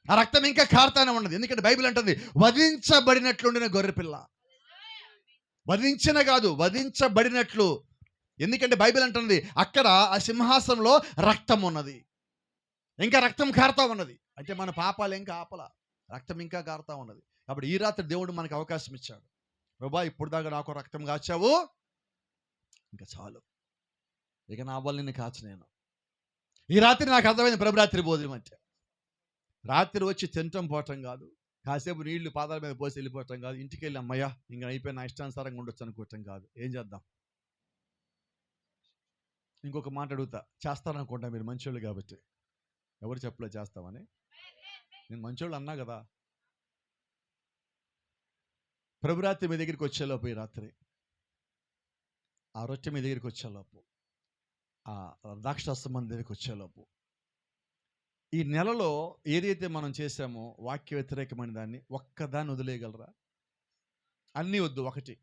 ఆ రక్తం ఇంకా కారుతూనే ఉన్నది. ఎందుకంటే బైబిల్ అంటుంది, వధించబడినట్లుండిన గొర్రెపిల్ల. వధించిన కాదు, వధించబడినట్లు. ఎందుకంటే బైబిల్ అంటుంది అక్కడ ఆ సింహాసనంలో రక్తం ఉన్నది, ఇంకా రక్తం కారుతా ఉన్నది. అంటే మన పాపాలు ఇంకా ఆపల, రక్తం ఇంకా కారుతా ఉన్నది. కాబట్టి ఈ రాత్రి దేవుడు మనకు అవకాశం ఇచ్చాడు. ప్రభా ఇప్పుడు దాకా నాకు రక్తం కాచావు, ఇంకా చాలు, ఇక నా వల్ల నిన్ను కాచు. నేను ఈ రాత్రి నాకు అర్థమైంది, ప్రభురాత్రి భోజనం అంటే రాత్రి వచ్చి తినటం పోవటం కాదు, కాసేపు నీళ్లు పాదాల మీద పోసి వెళ్ళిపోవటం కాదు, ఇంటికి వెళ్ళి అమ్మయ్య ఇంకా అయిపోయి నా ఇష్టానుసారంగా ఉండొచ్చు అనుకోవటం కాదు. ఏం చేద్దాం? ఇంకొక మాట అడుగుతా, చేస్తారనుకుంటా మీరు మంచోళ్ళు కాబట్టి. ఎవరు చెప్పలేదు చేస్తామని? నేను మంచోళ్ళు అన్నా కదా. ప్రభురాత్రి మీ దగ్గరికి వచ్చేలోపు, ఈ రాత్రి ఆ రొట్టె మీ దగ్గరికి వచ్చేలోపు, ఆ ద్రాక్షరసం మన దగ్గరికి వచ్చేలోపు, ఈ నెలలో ఏదైతే మనం చేసామో వాక్య వ్యతిరేకమైన దాన్ని ఒక్కదాన్ని వదిలేయగలరా? అన్నీ వద్దు, ఒకటి.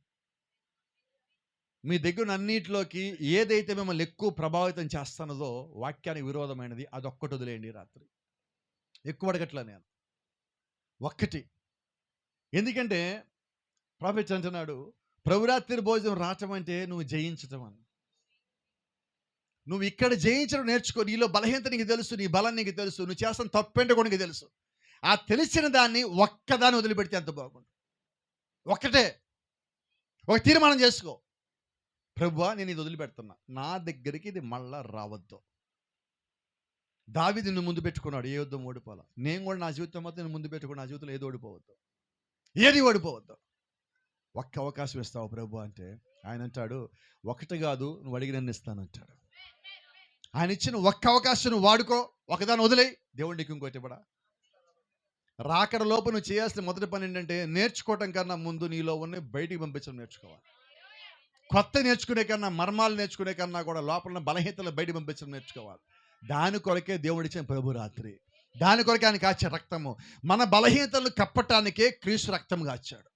మీ దగ్గర అన్నిటిలోకి ఏదైతే మిమ్మల్ని ఎక్కువ ప్రభావితం చేస్తున్నదో, వాక్యానికి విరోధమైనది, అదొక్కటి వదిలేయండి రాత్రి. ఎక్కువ అడగట్లా నేను, ఒక్కటి. ఎందుకంటే ప్రాఫెట్ అంటున్నాడు, ప్రభురాత్రి భోజనం రావటం అంటే నువ్వు జయించటం అని. నువ్వు ఇక్కడ జయించడం నేర్చుకో. నీలో బలహీనత నీకు తెలుసు, నీ బలం నీకు తెలుసు, నువ్వు చేస్తున్న తప్పేంటో కూడా నీకు తెలుసు. ఆ తెలిసిన దాన్ని ఒక్కదాన్ని వదిలిపెడితే ఎంత బాగుంటుంది. ఒక్కటే ఒక తీర్మానం చేసుకో, ప్రభువా నేను ఇది వదిలిపెడుతున్నా, నా దగ్గరికి ఇది మళ్ళా రావద్దు. దావీదు నిన్ను ముందు పెట్టుకున్నాడు, ఏ యుద్ధం ఓడిపోవాలా. నేను కూడా నా జీవితం మొత్తం నేను ముందు పెట్టుకుని నా జీవితంలో ఏది ఓడిపోవద్దు, ఏది ఓడిపోవద్దు. ఒక్క అవకాశం ఇస్తావు ప్రభు అంటే ఆయన అంటాడు, ఒకటి కాదు నువ్వు అడిగినన్ని ఇస్తానంటాడు. ఆయన ఇచ్చిన ఒక్క అవకాశం నువ్వు వాడుకో, ఒకదాన్ని వదిలేయి, దేవుడు నీకు ఇంకోటి ఇవ్వడా? రాకడ లోపు నువ్వు చేయాల్సిన మొదటి పని ఏంటంటే నేర్చుకోవటం కన్నా ముందు నీలో ఉన్న బయటికి పంపించడం నేర్చుకోవాలి. కొత్త నేర్చుకునే కన్నా, మర్మాలు నేర్చుకునే కన్నా కూడా లోపల ఉన్న బలహీనతలు బయటికి పంపించడం నేర్చుకోవాలి. దాని కొరకే దేవుడు ఇచ్చిన ప్రభు రాత్రి, దాని కొరకే ఆయన కాచే రక్తము. మన బలహీనతలు కప్పటానికే క్రీస్తు రక్తం కాచాడు.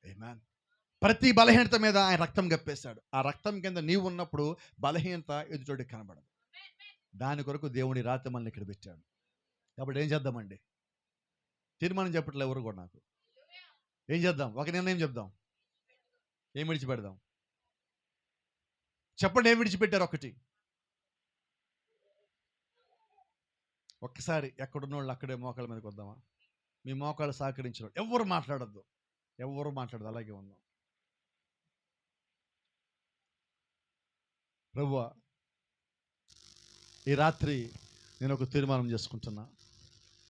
ఆమేన్. ప్రతి బలహీనత మీద ఆయన రక్తం కప్పేశాడు. ఆ రక్తం కింద నీవు ఉన్నప్పుడు బలహీనత ఎదుటోడికి కనబడదు. దాని కొరకు దేవుని రాత్రి మనల్ని ఇక్కడ పెట్టాడు. కాబట్టి ఏం చేద్దామండి? తీర్మానం చెప్పట్లే ఎవరు కూడా నాకు. ఏం చేద్దాం? ఒక నిర్ణయం చెప్దాం. ఏం విడిచిపెడదాం చెప్పండి? ఏం విడిచిపెట్టారు? ఒకటి. ఒక్కసారి ఎక్కడున్న వాళ్ళు అక్కడే మోకాళ్ళ మీదకి వద్దామా? మీ మోకాళ్ళు సహకరించడం, ఎవరు మాట్లాడద్దు, ఎవరు మాట్లాడదు, అలాగే ఉందాం. ప్రభువా, ఈ రాత్రి నేను ఒక తీర్మానం చేసుకుంటున్నా.